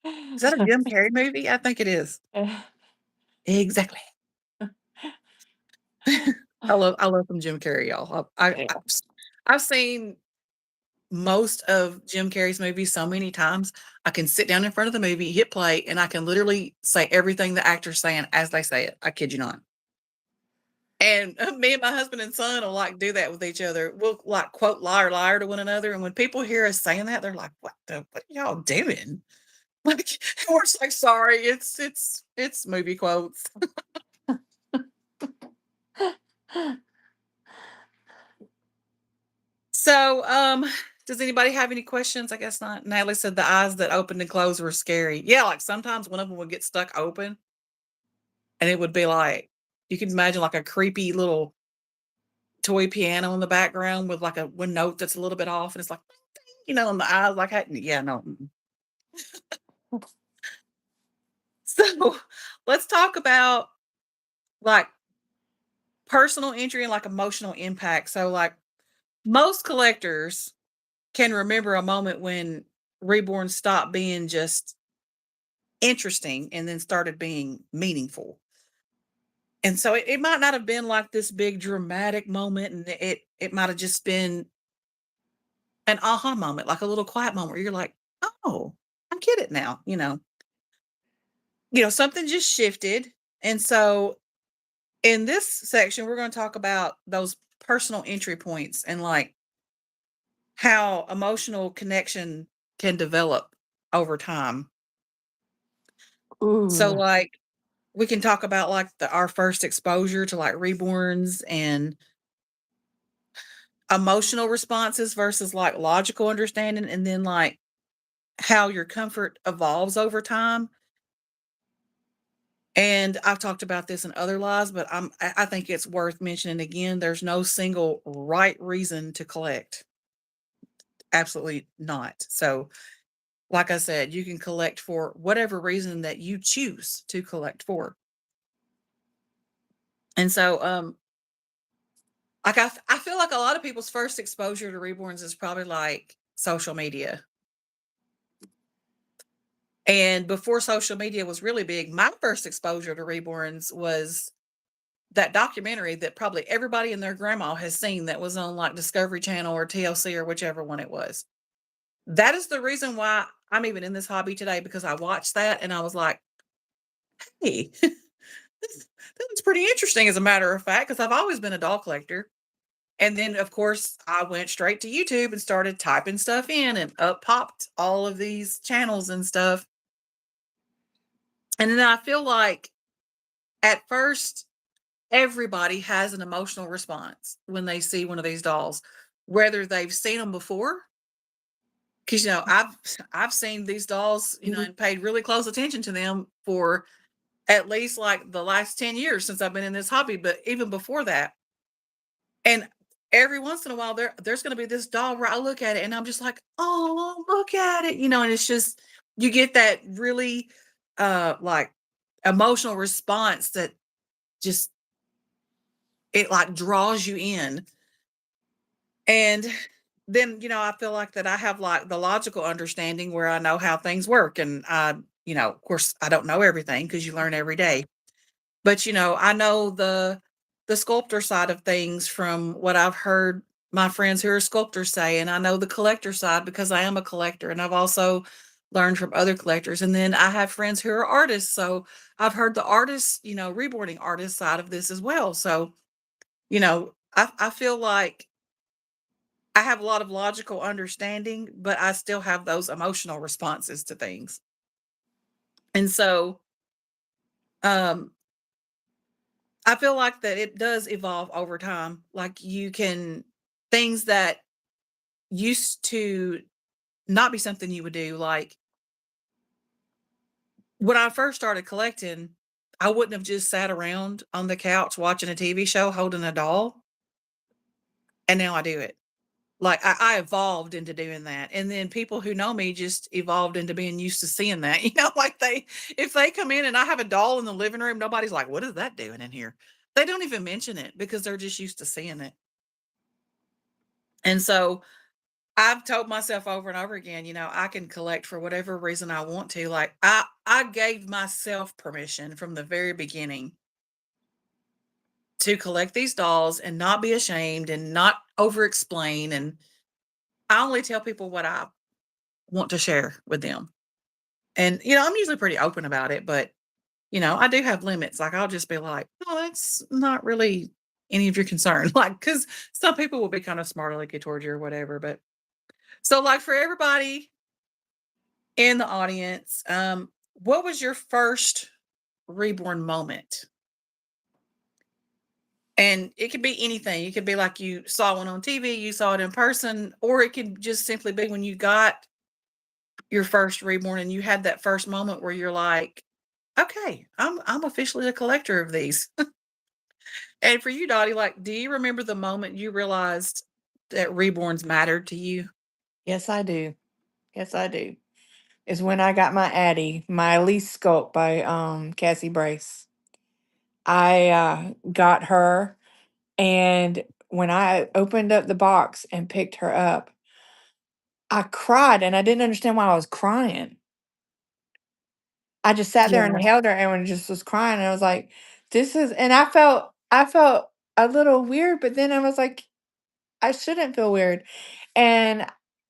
Is that a Jim Carrey movie? I think it is. Exactly. I love some Jim Carrey, y'all. Yeah. I've seen most of Jim Carrey's movies so many times, I can sit down in front of the movie, hit play, and I can literally say everything the actor's saying as they say it. I kid you not. And me and my husband and son will like do that with each other. We'll like quote liar, liar to one another. And when people hear us saying that, they're like, what are y'all doing? Like, we're just like, sorry, it's movie quotes. So, does anybody have any questions? I guess not. Natalie said the eyes that opened and closed were scary. Yeah, like sometimes one of them would get stuck open and it would be like, you can imagine like a creepy little toy piano in the background with like a one note that's a little bit off. And it's like, and the eyes like, yeah, no. So let's talk about like personal injury and like emotional impact. So, like, most collectors can remember a moment when Reborn stopped being just interesting and then started being meaningful. And so it might not have been like this big dramatic moment, and it might have just been an aha moment, like a little quiet moment where you're like, oh, I get it now. Something just shifted. And so in this section, we're going to talk about those personal entry points and like how emotional connection can develop over time. So, Ooh. like, we can talk about like our first exposure to like reborns and emotional responses versus like logical understanding, and then like how your comfort evolves over time. And I've talked about this in other lives, but I think it's worth mentioning again. There's no single right reason to collect. Absolutely not. So, like I said, you can collect for whatever reason that you choose to collect for. And so, like I feel like a lot of people's first exposure to reborns is probably like social media. And before social media was really big, my first exposure to reborns was that documentary that probably everybody and their grandma has seen that was on like Discovery Channel or TLC or whichever one it was. That is the reason why I'm even in this hobby today, because I watched that and I was like, hey, that was pretty interesting, as a matter of fact, because I've always been a doll collector. And then, of course, I went straight to YouTube and started typing stuff in, and up popped all of these channels and stuff. And then I feel like at first, everybody has an emotional response when they see one of these dolls, whether they've seen them before. Because I've seen these dolls, and paid really close attention to them for at least like the last 10 years since I've been in this hobby, but even before that. And every once in a while there's going to be this doll where I look at it and I'm just like, "Oh, look at it." And it's just you get that really like emotional response that just it like draws you in. And then, I feel like that I have like the logical understanding where I know how things work, and of course I don't know everything because you learn every day. But, I know the sculptor side of things from what I've heard my friends who are sculptors say, and I know the collector side because I am a collector, and I've also learned from other collectors. And then I have friends who are artists, so I've heard the artists, reboarding artist side of this as well. So, I feel like I have a lot of logical understanding, but I still have those emotional responses to things. And so, um, I feel like that it does evolve over time. Like you can things that used to not be something you would do. Like when I first started collecting, I wouldn't have just sat around on the couch watching a TV show holding a doll. And now I do it. Like I evolved into doing that. And then people who know me just evolved into being used to seeing that. Like if they come in and I have a doll in the living room, nobody's like, what is that doing in here? They don't even mention it because they're just used to seeing it. And so I've told myself over and over again, I can collect for whatever reason I want to. Like I gave myself permission from the very beginning to collect these dolls and not be ashamed and not over explain. And I only tell people what I want to share with them. And, I'm usually pretty open about it, but, I do have limits. Like, I'll just be like, "Oh, that's not really any of your concern." Like, because some people will be kind of smart alecky towards you or whatever, but so, like, for everybody in the audience, what was your first reborn moment? And it could be anything. It could be like you saw one on TV, you saw it in person, or it could just simply be when you got your first reborn and you had that first moment where you're like, "Okay, I'm officially a collector of these." And for you, Dottie, like, do you remember the moment you realized that reborns mattered to you? Yes, I do. Yes, I do. Is when I got my Addie, my Elise sculpt by Cassie Brace. I got her, and when I opened up the box and picked her up, I cried and I didn't understand why I was crying. I just sat there and Yeah. held her and just was crying. And I was like, this is, and I felt a little weird, but then I was like, I shouldn't feel weird. And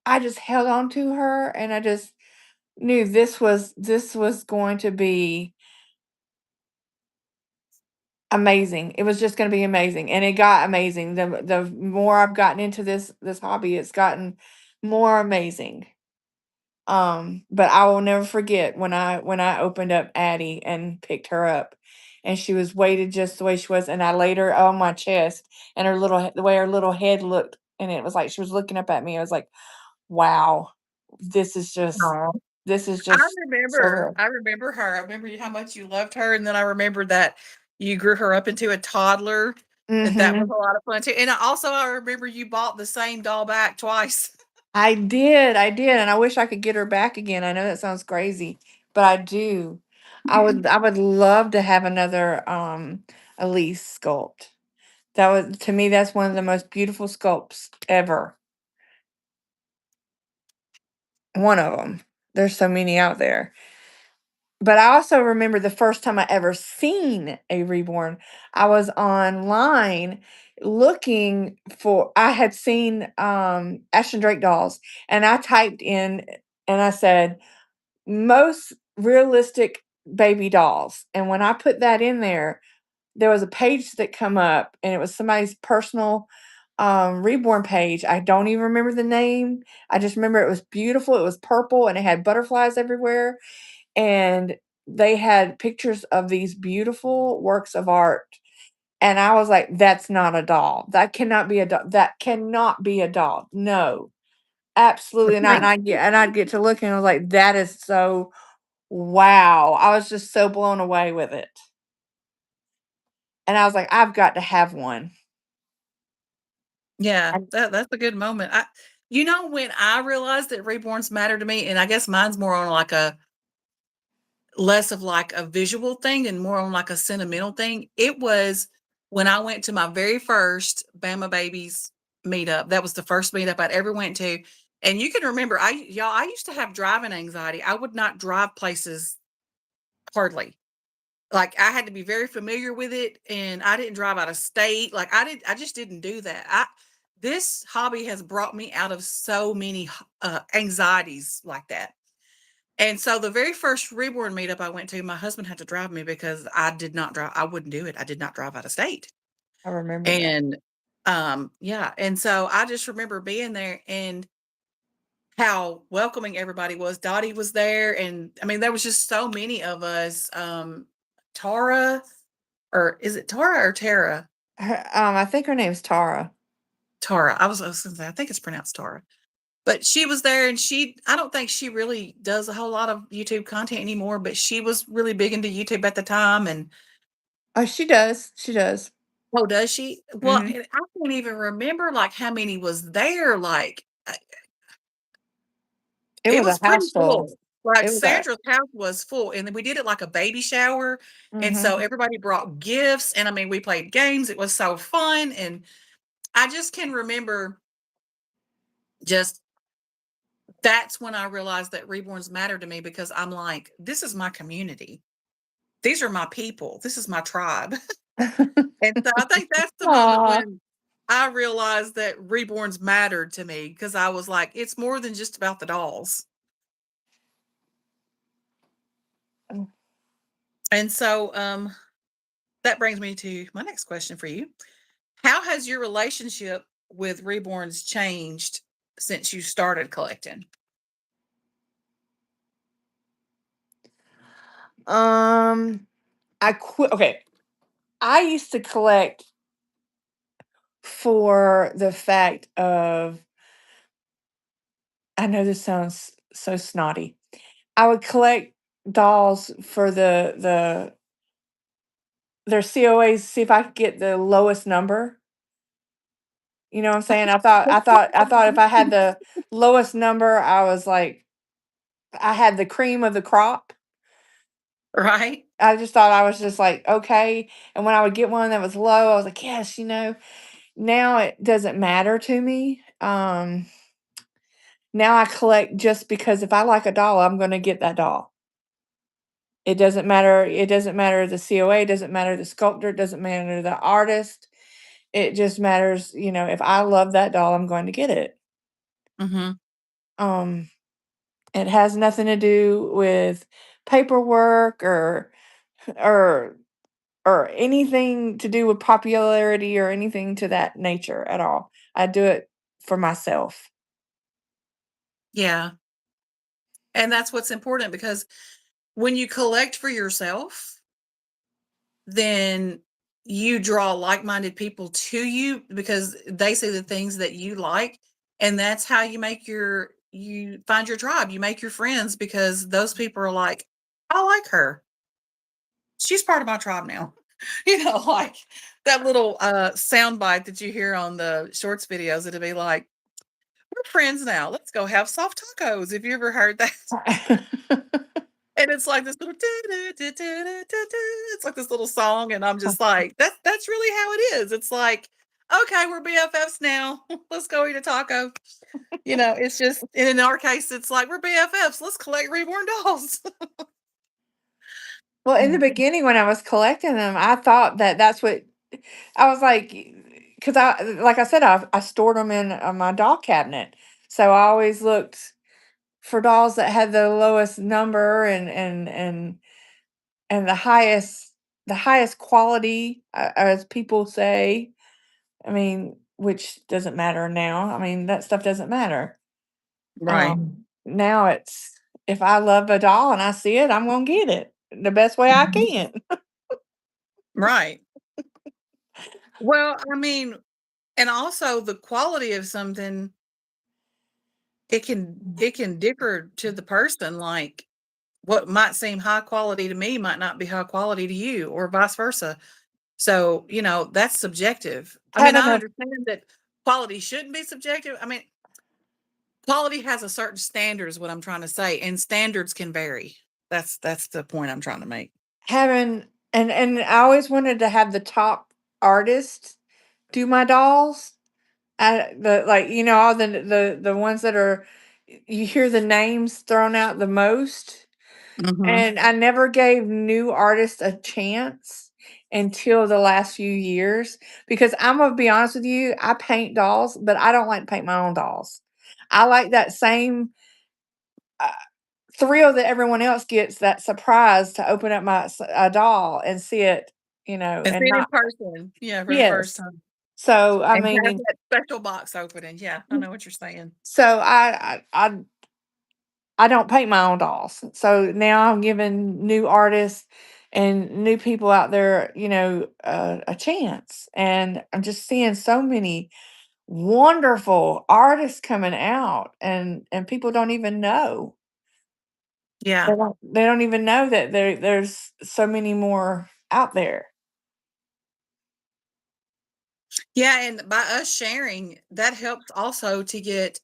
I just held on to her and I just knew this was going to be amazing. It was just gonna be amazing, and it got amazing. The more I've gotten into this hobby, it's gotten more amazing. But I will never forget when I opened up Addie and picked her up, and she was weighted just the way she was, and I laid her on my chest, and the way her little head looked, and it was like she was looking up at me. I was like, "Wow, this is just Aw. this is I just so remember. good." I remember her. I remember how much you loved her, and then I remember that you grew her up into a toddler, and that was Mhm. a lot of fun too. And I remember you bought the same doll back twice. I did, and I wish I could get her back again. I know that sounds crazy, but I do. I would love to have another Elise sculpt. That was to me that's one of the most beautiful sculpts ever. One of them. There's so many out there. But I also remember the first time I ever seen a reborn. I was online looking for I had seen Ashton Drake dolls and I typed in and I said most realistic baby dolls. And when I put that in there was a page that come up and it was somebody's personal reborn page. I don't even remember the name. I just remember it was beautiful. It was purple and it had butterflies everywhere. And they had pictures of these beautiful works of art. And I was like, that's not a doll. That cannot be a doll. That cannot be a doll. No, absolutely not. And I'd get to looking and I was like, that is so wow. I was just so blown away with it. And I was like, I've got to have one. Yeah, And that's a good moment. When I realized that reborns matter to me, and I guess mine's more on like a less of like a visual thing and more on like a sentimental thing. It was when I went to my very first Bama Babies meetup. That was the first meetup I'd ever went to. And you can remember, I used to have driving anxiety. I would not drive places hardly. Like I had to be very familiar with it, and I didn't drive out of state. Like I just didn't do that. This hobby has brought me out of so many anxieties like that. And so the very first reborn meetup I went to, my husband had to drive me because I did not drive. I wouldn't do it. I did not drive out of state. I remember that. And yeah. And so I just remember being there and how welcoming everybody was. Dottie was there. And I mean, there was just so many of us. Tara, or is it Tara or Tara? I think her name's Tara. Tara. I was gonna say, I think it's pronounced Tara. But she was there and I don't think she really does a whole lot of YouTube content anymore, but she was really big into YouTube at the time. And Oh, she does. She does. oh, does she? Well, Hmm. and I can't even remember like how many was there. Like It it was a was pretty house full. full. Like It was a Sandra's house was full, and then we did it like a baby shower. And so hmm. everybody brought gifts, and I mean, we played games. It was so fun. And I just can remember just that's when I realized that reborns matter to me because I'm like, this is my community. These are my people. This is my tribe. And so I think that's the moment Aw. when I realized that reborns mattered to me because I was like, it's more than just about the dolls. Mm. And so that brings me to my next question for you. How has your relationship with reborns changed since you started collecting? Um, I quit. Okay, I used to collect for the fact of. I know this sounds so snotty. I would collect dolls for their COAs, see if I could get the lowest number. You know what I'm saying? I thought if I had the lowest number, I was like I had the cream of the crop. Right? I just thought I was just like, okay. And when I would get one that was low, I was like, yes, now it doesn't matter to me. Now I collect just because if I like a doll, I'm going to get that doll. It doesn't matter. It doesn't matter the COA, it doesn't matter the sculptor, it doesn't matter the artist. It just matters, if I love that doll, I'm going to get it. Mhm. Um, it has nothing to do with paperwork or or anything to do with popularity or anything to that nature at all. I do it for myself. Yeah. And that's what's important because when you collect for yourself, then you draw like-minded people to you because they see the things that you like, and that's how you find your tribe, you make your friends because those people are like, "I like her. She's part of my tribe now." Like that little, soundbite that you hear on the shorts videos, it'll be like, "We're friends now. Let's go have soft tacos." Have you ever heard that? And it's like this little it's like this little song, and I'm just like, that's really how it is. It's like, okay, we're BFFs now. Let's go eat a taco. It's just and in our case, it's like we're BFFs. Let's collect reborn dolls. Well, in the beginning when I was collecting them, I thought that that's what I was like, because like I said, I stored them in my doll cabinet. So I always looked for dolls that had the lowest number and the highest quality, as people say. I mean, which doesn't matter now. I mean, that stuff doesn't matter. Right. Now it's if I love a doll and I see it, I'm gonna get it the best way I Mhm. can. Right. Well, I mean, and also the quality of something, it can differ to the person. Like what might seem high quality to me might not be high quality to you, or vice versa. So, that's subjective. I mean, Having I a understand that quality shouldn't be subjective. I mean, quality has a certain standard is what I'm trying to say, and standards can vary. That's the point I'm trying to make. having and I always wanted to have the top artists do my dolls. The like all the ones that are you hear the names thrown out the most. Mhm. And I never gave new artists a chance until the last few years because I'm gonna be honest with you, I paint dolls, but I don't like to paint my own dolls. I like that same uh, thrill that everyone else gets, that surprise to open up a doll and see it, And see and it in not person, yeah, for the first yes. time, So I and have mean, that special box opening. Yeah, I know what you're saying. so I don't paint my own dolls. So now I'm giving new artists and new people out there, a chance. And I'm just seeing so many wonderful artists coming out and people don't even know. Yeah. They don't even know that there's so many more out there. Yeah, and by us sharing, that helps also to get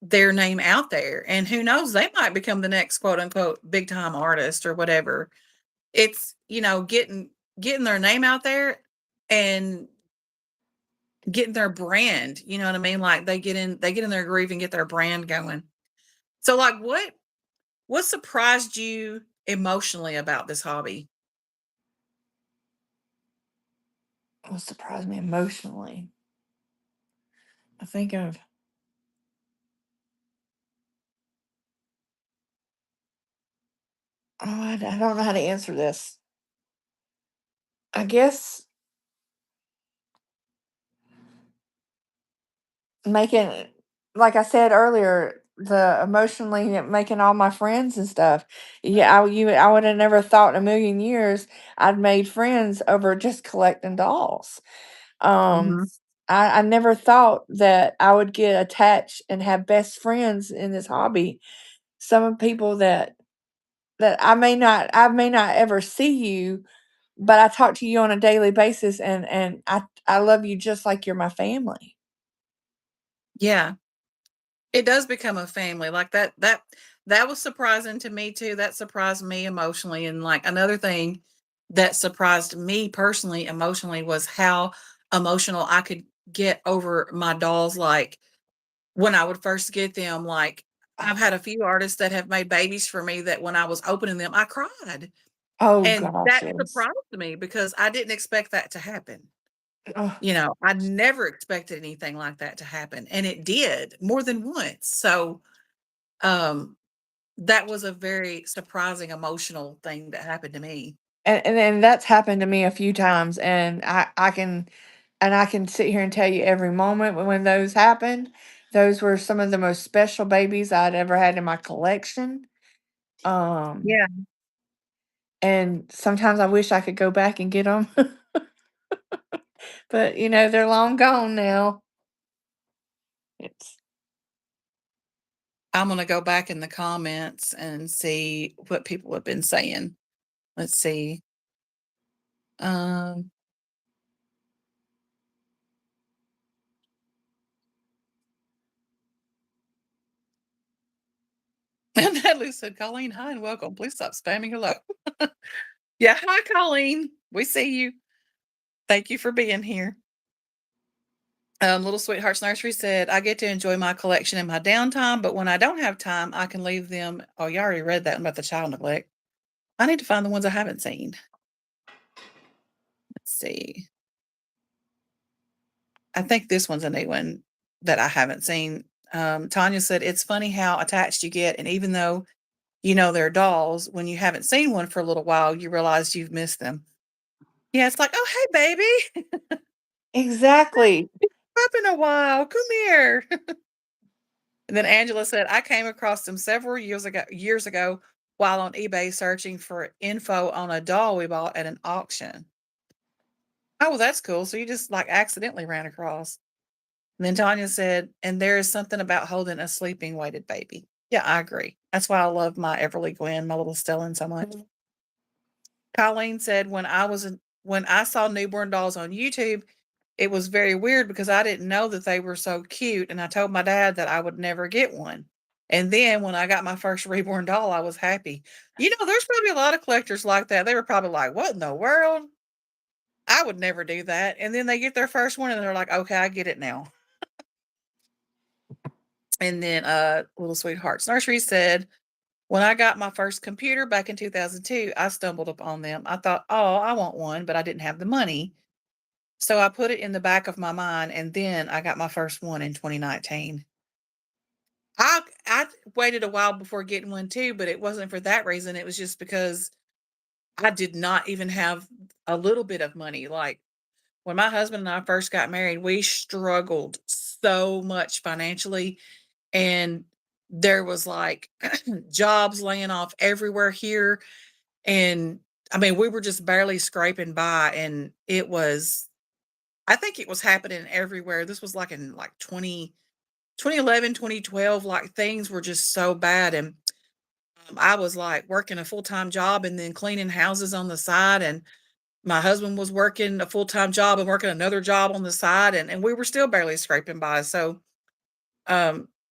their name out there, and who knows, they might become the next quote unquote big time artist or whatever. It's, getting their name out there and getting their brand, you know what I mean? Like they get in their groove and get their brand going. So like what surprised you emotionally about this hobby? It surprised me emotionally. I think of I don't know how to answer this. I guess making like I said earlier, the emotionally making all my friends and stuff. Yeah, I would have never thought in a million years I'd made friends over just collecting dolls. Um, Mhm. I never thought that I would get attached and have best friends in this hobby. Some of people that I may not ever see you, but I talk to you on a daily basis and I love you just like you're my family. Yeah. It does become a family, like, that was surprising to me too, that surprised me emotionally, and, like, another thing that surprised me personally emotionally was how emotional I could get over my dolls, like, when I would first get them, like, I've had a few artists that have made babies for me that when I was opening them, I cried, Oh and gosh, that yes. surprised me because I didn't expect that to happen. Ugh, You know, I never expected anything like that to happen, and it did more than once, so, um, that was a very surprising emotional thing that happened to me. and then that's happened to me a few times, and I can sit here and tell you every moment when those happened, those were some of the most special babies I'd ever had in my collection. Um, Yeah, and sometimes I wish I could go back and get them, but they're long gone now. It's I'm gonna go back in the comments and see what people have been saying. Let's see. Um, and Natalie said, "Colleen, hi and welcome. Please stop spamming hello." Yeah, hi, Colleen. We see you. Thank you for being here. Little Sweethearts Nursery said, "I get to enjoy my collection in my downtime, but when I don't have time, I can leave them." Oh, you already read that one about the child neglect. I need to find the ones I haven't seen. Let's see. I think this one's a new one that I haven't seen. Tanya said, "It's funny how attached you get, and even though you know they're dolls, when you haven't seen one for a little while, you realize you've missed them." Yeah, it's like, "Oh, hey, baby, exactly. up in a while. Come here." And then Angela said, "I came across them several years ago while on eBay searching for info on a doll we bought at an auction." Oh, well, that's cool. So you just like accidentally ran across. And then Tanya said, "And there is something about holding a sleeping weighted baby." Yeah, I agree. That's why I love my Everly Gwen, my little Stellan, so much. Colleen said, when I saw newborn dolls on YouTube, it was very weird because I didn't know that they were so cute, and I told my dad that I would never get one. And then when I got my first reborn doll, I was happy. You know, there's probably a lot of collectors like that. They were probably like, "What in the world? I would never do that." And then they get their first one and they're like, "Okay, I get it now." And then Little Sweethearts Nursery said, "When I got my first computer back in 2002, I stumbled upon them. I thought, oh, I want one, but I didn't have the money. So I put it in the back of my mind, and then I got my first one in 2019. I waited a while before getting one too, but it wasn't for that reason. It was just because I did not even have a little bit of money. Like when my husband and I first got married, we struggled so much financially, and there was like jobs laying off everywhere here, and I mean we were just barely scraping by, and it was, I think it was happening everywhere. This was like in like 2011, 2012. Like things were just so bad, and I was like working a full-time job and then cleaning houses on the side, and my husband was working a full-time job and working another job on the side, and we were still barely scraping by. So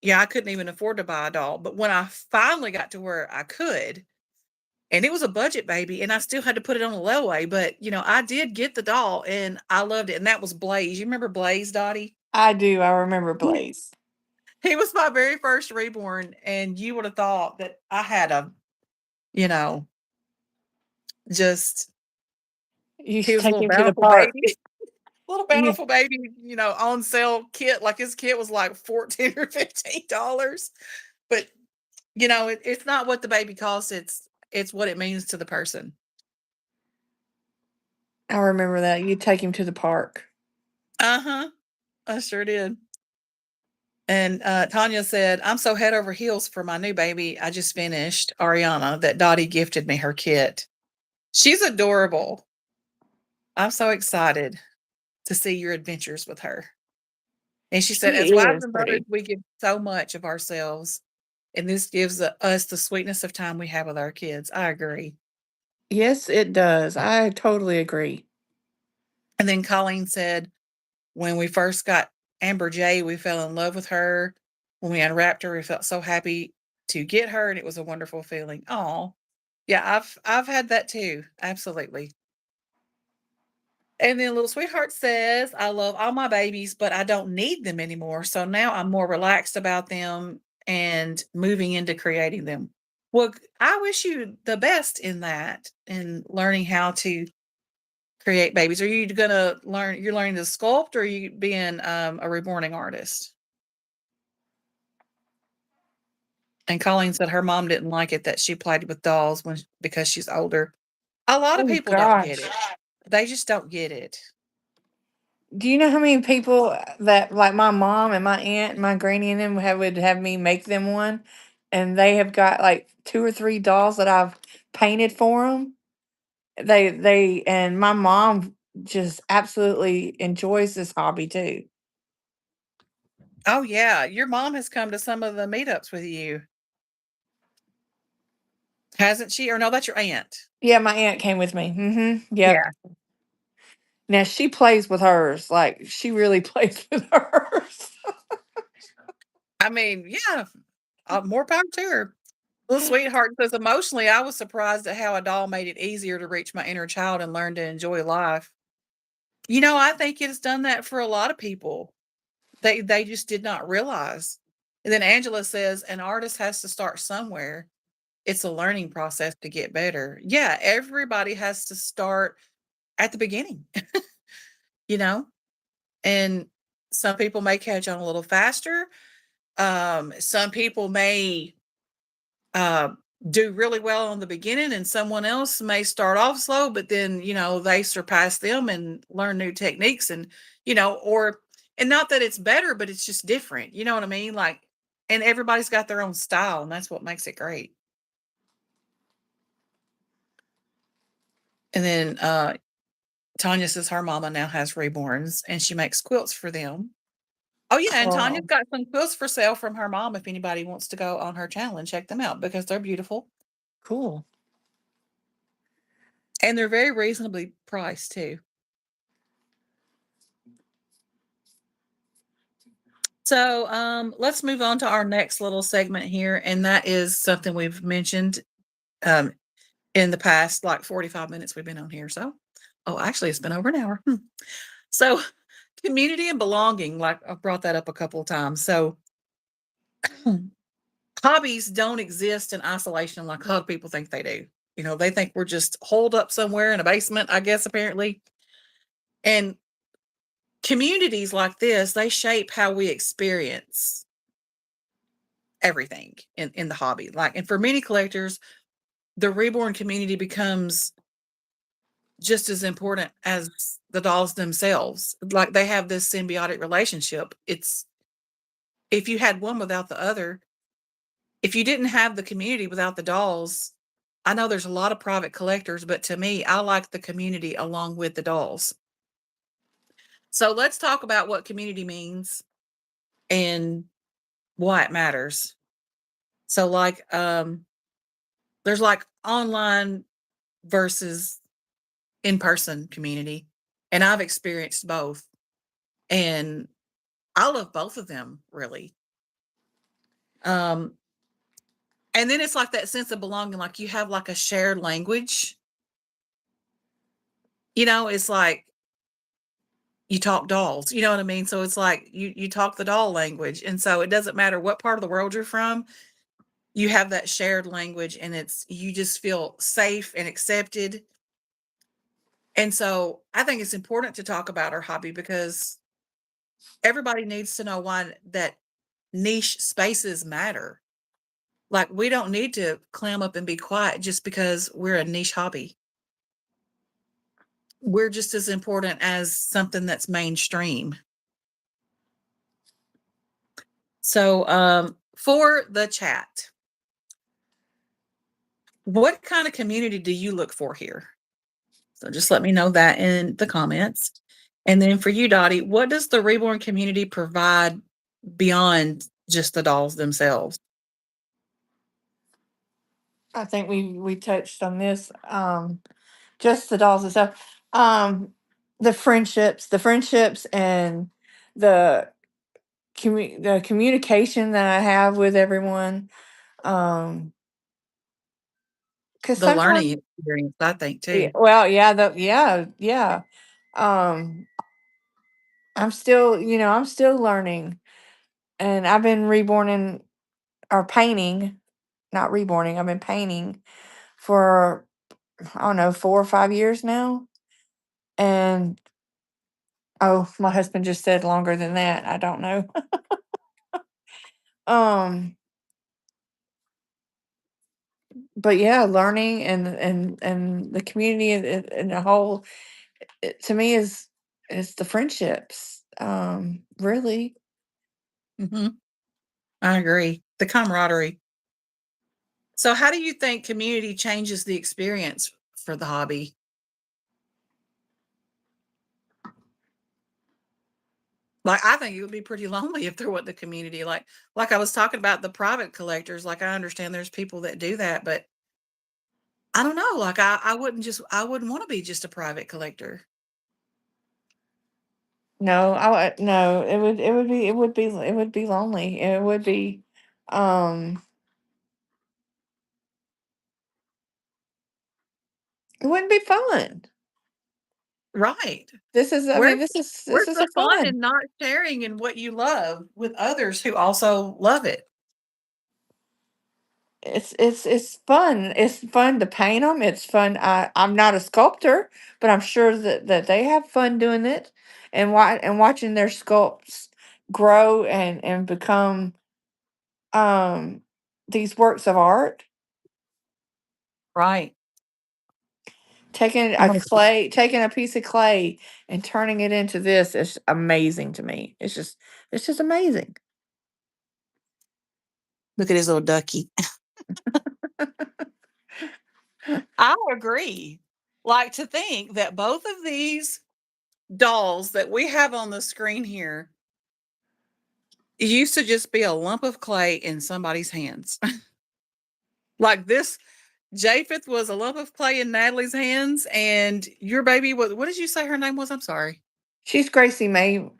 yeah, I couldn't even afford to buy a doll. But when I finally got to where I could, and it was a budget baby, and I still had to put it on a layaway, but you know, I did get the doll and I loved it. And that was Blaze. You remember Blaze, Dottie? I do. I remember Yeah. Blaze. He was my very first reborn, and you would have thought that I had a, you know, just You he should was a take little him to the bountiful park. baby. Little Yeah, Bountiful Baby, on sale kit, like his kit was like 14 or $15. But it's not what the baby costs, it's what it means to the person. I remember that. You take him to the park. Uh-huh. I sure did. And Tanya said, I'm so head over heels for my new baby. I just finished Ariana that Dottie gifted me her kit. She's adorable. I'm so excited to see your adventures with her. And she said, as She wives is and mothers, pretty. we give so much of ourselves, and this gives us the sweetness of time we have with our kids. I agree. Yes, it does. I totally agree. And then Colleen said, when we first got Amber J, we fell in love with her. When we unwrapped her, we felt so happy to get her, and it was a wonderful feeling. Oh, yeah, I've had that too. Absolutely. And then Little Sweetheart says, I love all my babies, but I don't need them anymore. So now I'm more relaxed about them and moving into creating them. Well, I wish you the best in that, in learning how to create babies. Are you going to learn, you're learning to sculpt, or are you being a reborning artist? And Colleen said her mom didn't like it that she played with dolls because she's older. A lot of Oh people don't get gosh. it. They just don't get it. Do you know how many people that like my mom and my aunt and my granny and them would have me make them one, and they have got like 2 or 3 dolls that I've painted for them. They and my mom just absolutely enjoys this hobby too. Oh yeah, your mom has come to some of the meetups with you, hasn't she? Or no, that's your aunt. Yeah, my aunt came with me. Yep. Yeah. Now she plays with hers. Like she really plays with hers. I mean, yeah, more power to her. Little Sweetheart says, emotionally, I was surprised at how a doll made it easier to reach my inner child and learn to enjoy life. I think it's done that for a lot of people. They just did not realize. And then Angela says, an artist has to start somewhere. It's a learning process to get better. Yeah, everybody has to start at the beginning, you know? And some people may catch on a little faster. Some people may uh, do really well on the beginning, and someone else may start off slow, but then they surpass them and learn new techniques, and or and not that it's better, but it's just different. You know what I mean? Like, and everybody's got their own style, and that's what makes it great. And then Tanya says her mama now has reborns, and she makes quilts for them. Oh yeah, and Tanya's Oh, got some quilts for sale from her mom if anybody wants to go on her channel and check them out because they're beautiful cool. and they're very reasonably priced too. So let's move on to our next little segment here, and that is something we've mentioned um, in the past, like 45 minutes we've been on here. So, oh, actually, it's been over an hour. So, community and belonging, like I've brought that up a couple of times. So, hobbies don't exist in isolation like a lot of people think they do. They think we're just holed up somewhere in a basement, I guess, apparently. And communities like this, they shape how we experience everything in the hobby. Like, and for many collectors, the reborn community becomes just as important as the dolls themselves. Like, they have this symbiotic relationship. It's if you had one without the other, if you didn't have the community without the dolls, I know there's a lot of private collectors, but to me, I like the community along with the dolls. So let's talk about what community means and why it matters. So like there's like online versus in-person community, and I've experienced both, and I love both of them really. Um and then it's like that sense of belonging, like you have like a shared language. It's like you talk dolls, you know what I mean? So it's like you talk the doll language, and so it doesn't matter what part of the world you're from, you have that shared language, and you just feel safe and accepted, And so I think it's important to talk about our hobby because everybody needs to know why that niche spaces matter. Like, we don't need to clam up and be quiet just because we're a niche hobby. We're just as important as something that's mainstream. So, for the chat, what kind of community do you look for here? So just let me know that in the comments. And then for you, Dottie, what does the Reborn community provide beyond just the dolls themselves? I think we touched on this. Just the dolls and stuff. Um, the friendships, and the the communication that I have with everyone. Um, because The sometimes, learning experience, I think, yeah, too. well, yeah, yeah. Um, I'm still learning, and I've been reborning or painting, not reborning. I've been painting for, I don't know, 4 or 5 years now, and oh, my husband just said longer than that. I don't know. um, but yeah, learning and the community and the whole, to me, is the friendships. Really. Mhm. I agree. The camaraderie. So how do you think community changes the experience for the hobby? Like, I think it would be pretty lonely if there wasn't a community. Like I was talking about the private collectors, like, I understand there's people that do that, but I don't know, like, I wouldn't wanna be just a private collector. No, no. It would be lonely. It would be. Um, it wouldn't be fun. Right. This is. I Where's mean, this where's is the a fun fun. in not sharing in what you love with others who also love it? It's fun. It's fun to paint them. It's fun. I'm not a sculptor, but I'm sure that they have fun doing it, and watching their sculpts grow and become um these works of art. Right. Taking I'm a gonna clay, taking a piece of clay and turning it into this is amazing to me. It's just amazing. look at his little ducky. I agree. Like, to think that both of these dolls that we have on the screen here used to just be a lump of clay in somebody's hands. Like, this Japheth was a lump of clay in Natalie's hands, and your baby was, what did you say her name was? I'm sorry. She's Gracie May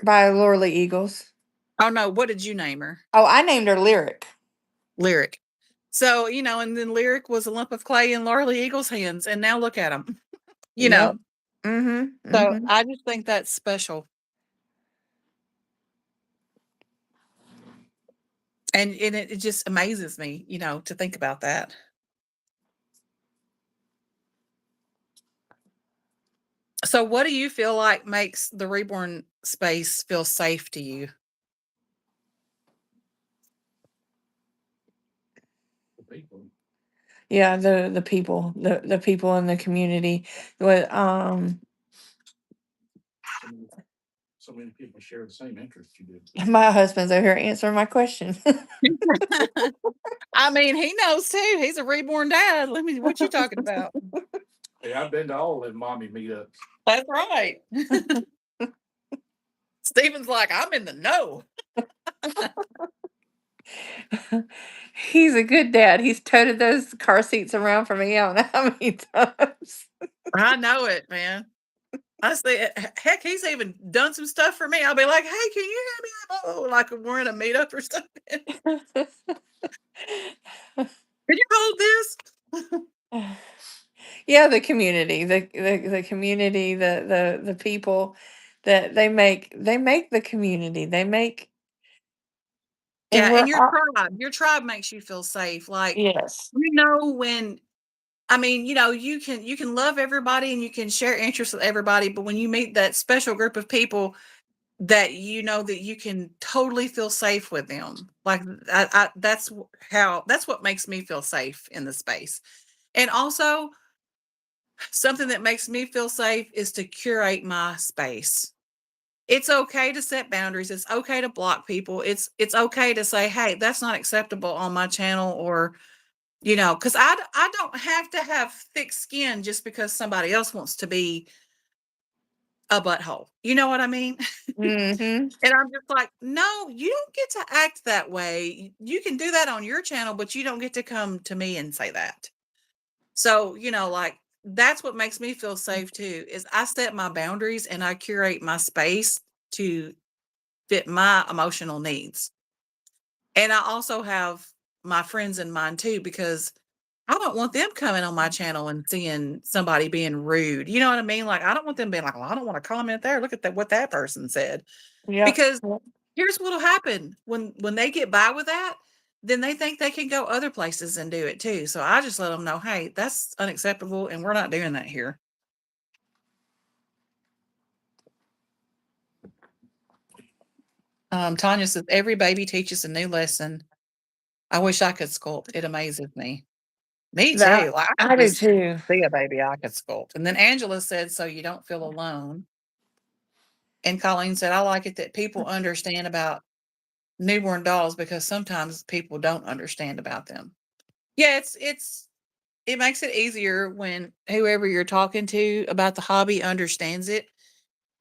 by Laura Lee Eagles. Oh, no, what did you name her? Oh, I named her Lyric. Lyric. So, and then Lyric was a lump of clay in Laura Lee Eagle's hands, and now look at him. you Yep. know. Mm-hmm. So Mm-hmm. I just think that's special. And it just amazes me, to think about that. So what do you feel like makes the Reborn space feel safe to you? Yeah, the people, the people in the community. What my husband's over here answering my question. I mean, he knows too. He's a reborn dad. Let me what you talking about? Hey, I've been to all them mommy meetups. That's right. Steven's like, I'm in the know. He's a good dad. He's toted those car seats around for me. I don't know how many times. I know it, man. I say, heck, he's even done some stuff for me. I'll be like, hey, can you hand me that? Oh, like we're in a meetup or something. Can you hold this? Yeah, the community, the community, the people that they make the community. They make, and Yeah, we're and all, your tribe makes you feel safe. Like, yes. when I mean, you can love everybody and you can share interests with everybody, but when you meet that special group of people that you know that you can totally feel safe with them, like that's what makes me feel safe in the space. And also, something that makes me feel safe is to curate my space. It's okay to set boundaries. It's okay to block people. It's okay to say, "Hey, that's not acceptable on my channel," or because I don't have to have thick skin just because somebody else wants to be a butthole. You know what I mean? Mm-hmm. And I'm just like, no, you don't get to act that way. You can do that on your channel, but you don't get to come to me and say that. So, like that's what makes me feel safe too, is I set my boundaries and I curate my space to fit my emotional needs. And I also have my friends in mind too, because I don't want them coming on my channel and seeing somebody being rude. You know what I mean? Like, I don't want them being like, well, I don't want to comment there. Look at that, what that person said. Yep. Because Yep. here's what'll happen when they get by with that, then they think they can go other places and do it too. So I just let them know, hey, that's unacceptable and we're not doing that here. Tanya says every baby teaches a new lesson. I wish I could sculpt. It amazes me. Me That too. Like, I I could do just too. see a baby I could sculpt. And then Angela said, so you don't feel alone. And Colleen said, I like it that people understand about newborn dolls because sometimes people don't understand about them. Yeah, it makes it easier when whoever you're talking to about the hobby understands it,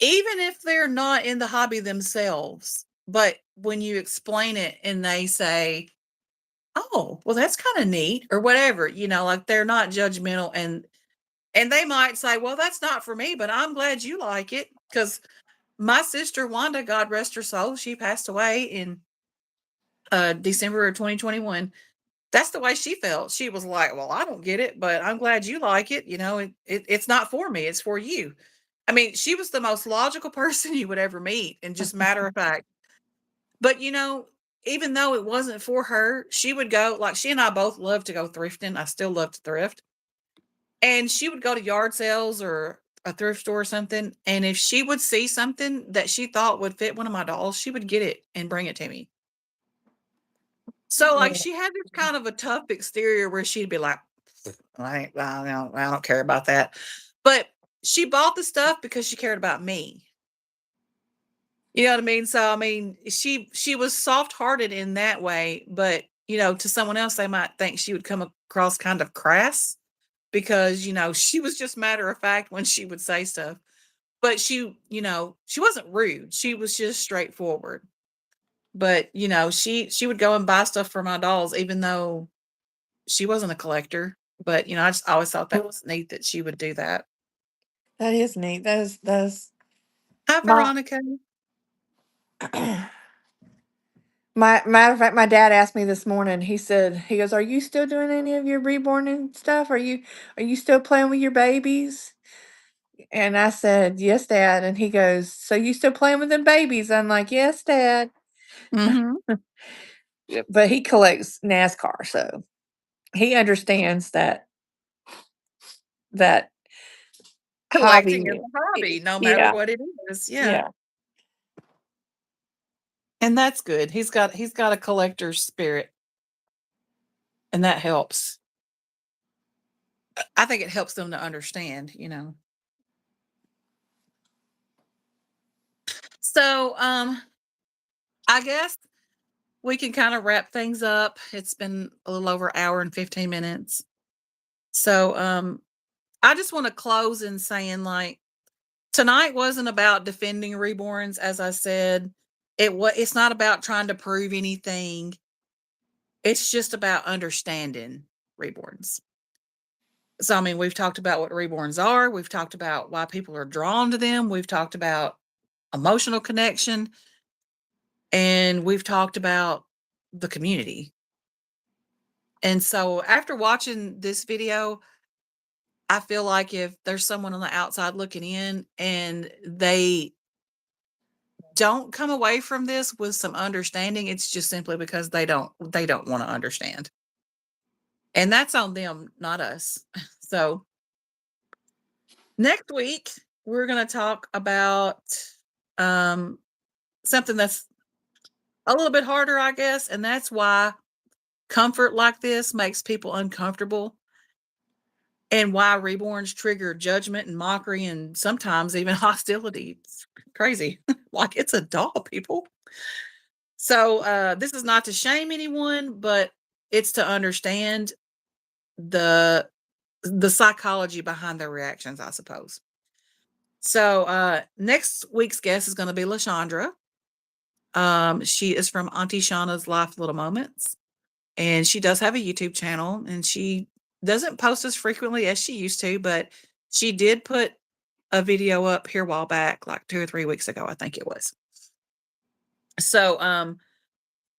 even if they're not in the hobby themselves. But when you explain it and they say, oh, well, that's kind of neat or whatever, like they're not judgmental and they might say, well, that's not for me, but I'm glad you like it. Because my sister Wanda, God rest her soul, she passed away in December of 2021. That's the way she felt. She was like, well, I don't get it, but I'm glad you like it. It's not for me, it's for you. I mean, she was the most logical person you would ever meet, and just matter of fact. But even though it wasn't for her, she would go, like, she and I both love to go thrifting. I still love to thrift. And she would go to yard sales or a thrift store or something. And if she would see something that she thought would fit one of my dolls, she would get it and bring it to me. So, like, Yeah. she had this kind of a tough exterior where she'd be like, I don't care about that. But she bought the stuff because she cared about me. You know what I mean? So, I mean, she was soft-hearted in that way, but, to someone else, they might think she would come across kind of crass because, she was just matter of fact when she would say stuff. But she wasn't rude. She was just straightforward. But, she would go and buy stuff for my dolls even though she wasn't a collector. But, I just always thought that was neat that she would do that. That is neat. That is Hi, my Veronica. my matter of fact, my dad asked me this morning, he goes, are you still doing any of your reborn and stuff? Are you still playing with your babies? And I said, yes, Dad. And he goes, so you still playing with them babies? I'm like, yes, Dad. Mhm. Yeah, but he collects NASCAR, so he understands that Collecting is hobby. a hobby no matter Yeah, what it is. Yeah. yeah. And that's good. He's got a collector's spirit, and that helps. I think it helps them to understand. So, I guess we can kind of wrap things up. It's been a little over an hour and 15 minutes. So, I just want to close in saying, like, tonight wasn't about defending reborns, as I said. It's not about trying to prove anything. It's just about understanding reborns. So, I mean, we've talked about what reborns are. We've talked about why people are drawn to them. We've talked about emotional connection. And we've talked about the community. And so, after watching this video, I feel like if there's someone on the outside looking in and they don't come away from this with some understanding, it's just simply because they don't want to understand. And that's on them, not us. So next week, we're going to talk about something that's a little bit harder, I guess, and that's why comfort like this makes people uncomfortable and why reborns trigger judgment and mockery and sometimes even hostility. It's crazy. Like it's a doll, people. So this is not to shame anyone, but it's to understand the psychology behind their reactions, I suppose. So next week's guest is going to be LaShondra. She is from Auntie Shauna's Life Little Moments, and she does have a YouTube channel, and she doesn't post as frequently as she used to, but she did put a video up here a while back, like 2 or 3 weeks ago, I think it was. So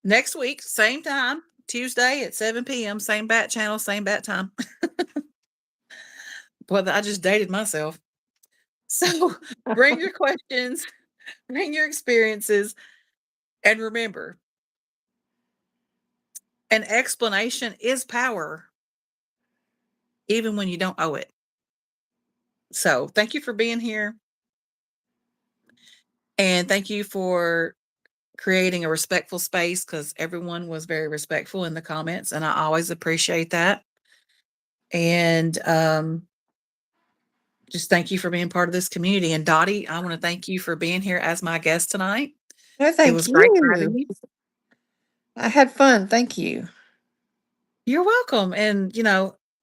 next week, same time, Tuesday at 7 p.m., same bat channel, same bat time. Well, I just dated myself. So bring your questions, bring your experiences, and remember, an explanation is power, even when you don't owe it. So thank you for being here. And thank you for creating a respectful space, because everyone was very respectful in the comments, and I always appreciate that. And just thank you for being part of this community. And Dottie, I want to thank you for being here as my guest tonight. No, It thank was great having you. you. I had fun. Thank you. You're welcome. And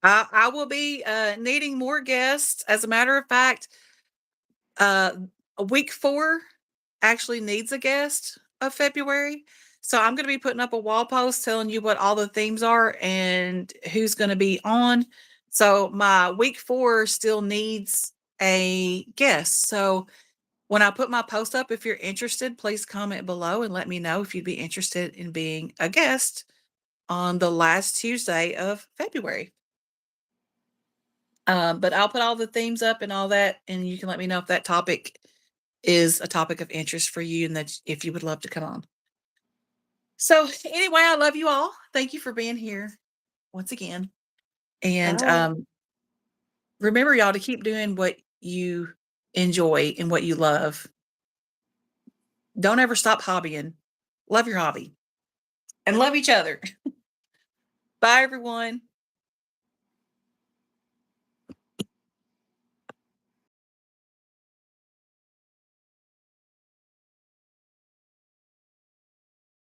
I will be needing more guests. As a matter of fact, uh week 4 actually needs a guest of February. So I'm going to be putting up a wall post telling you what all the themes are and who's going to be on. So my week 4 still needs a guest. So when I put my post up, if you're interested, please comment below and let me know if you'd be interested in being a guest on the last Tuesday of February. But I'll put all the themes up and all that, and you can let me know if that topic is a topic of interest for you and that if you would love to come on. So anyway, I love you all. Thank you for being here once again. And Bye. remember, y'all, to keep doing what you enjoy and what you love. Don't ever stop hobbying. Love your hobby and love each other. Bye, everyone.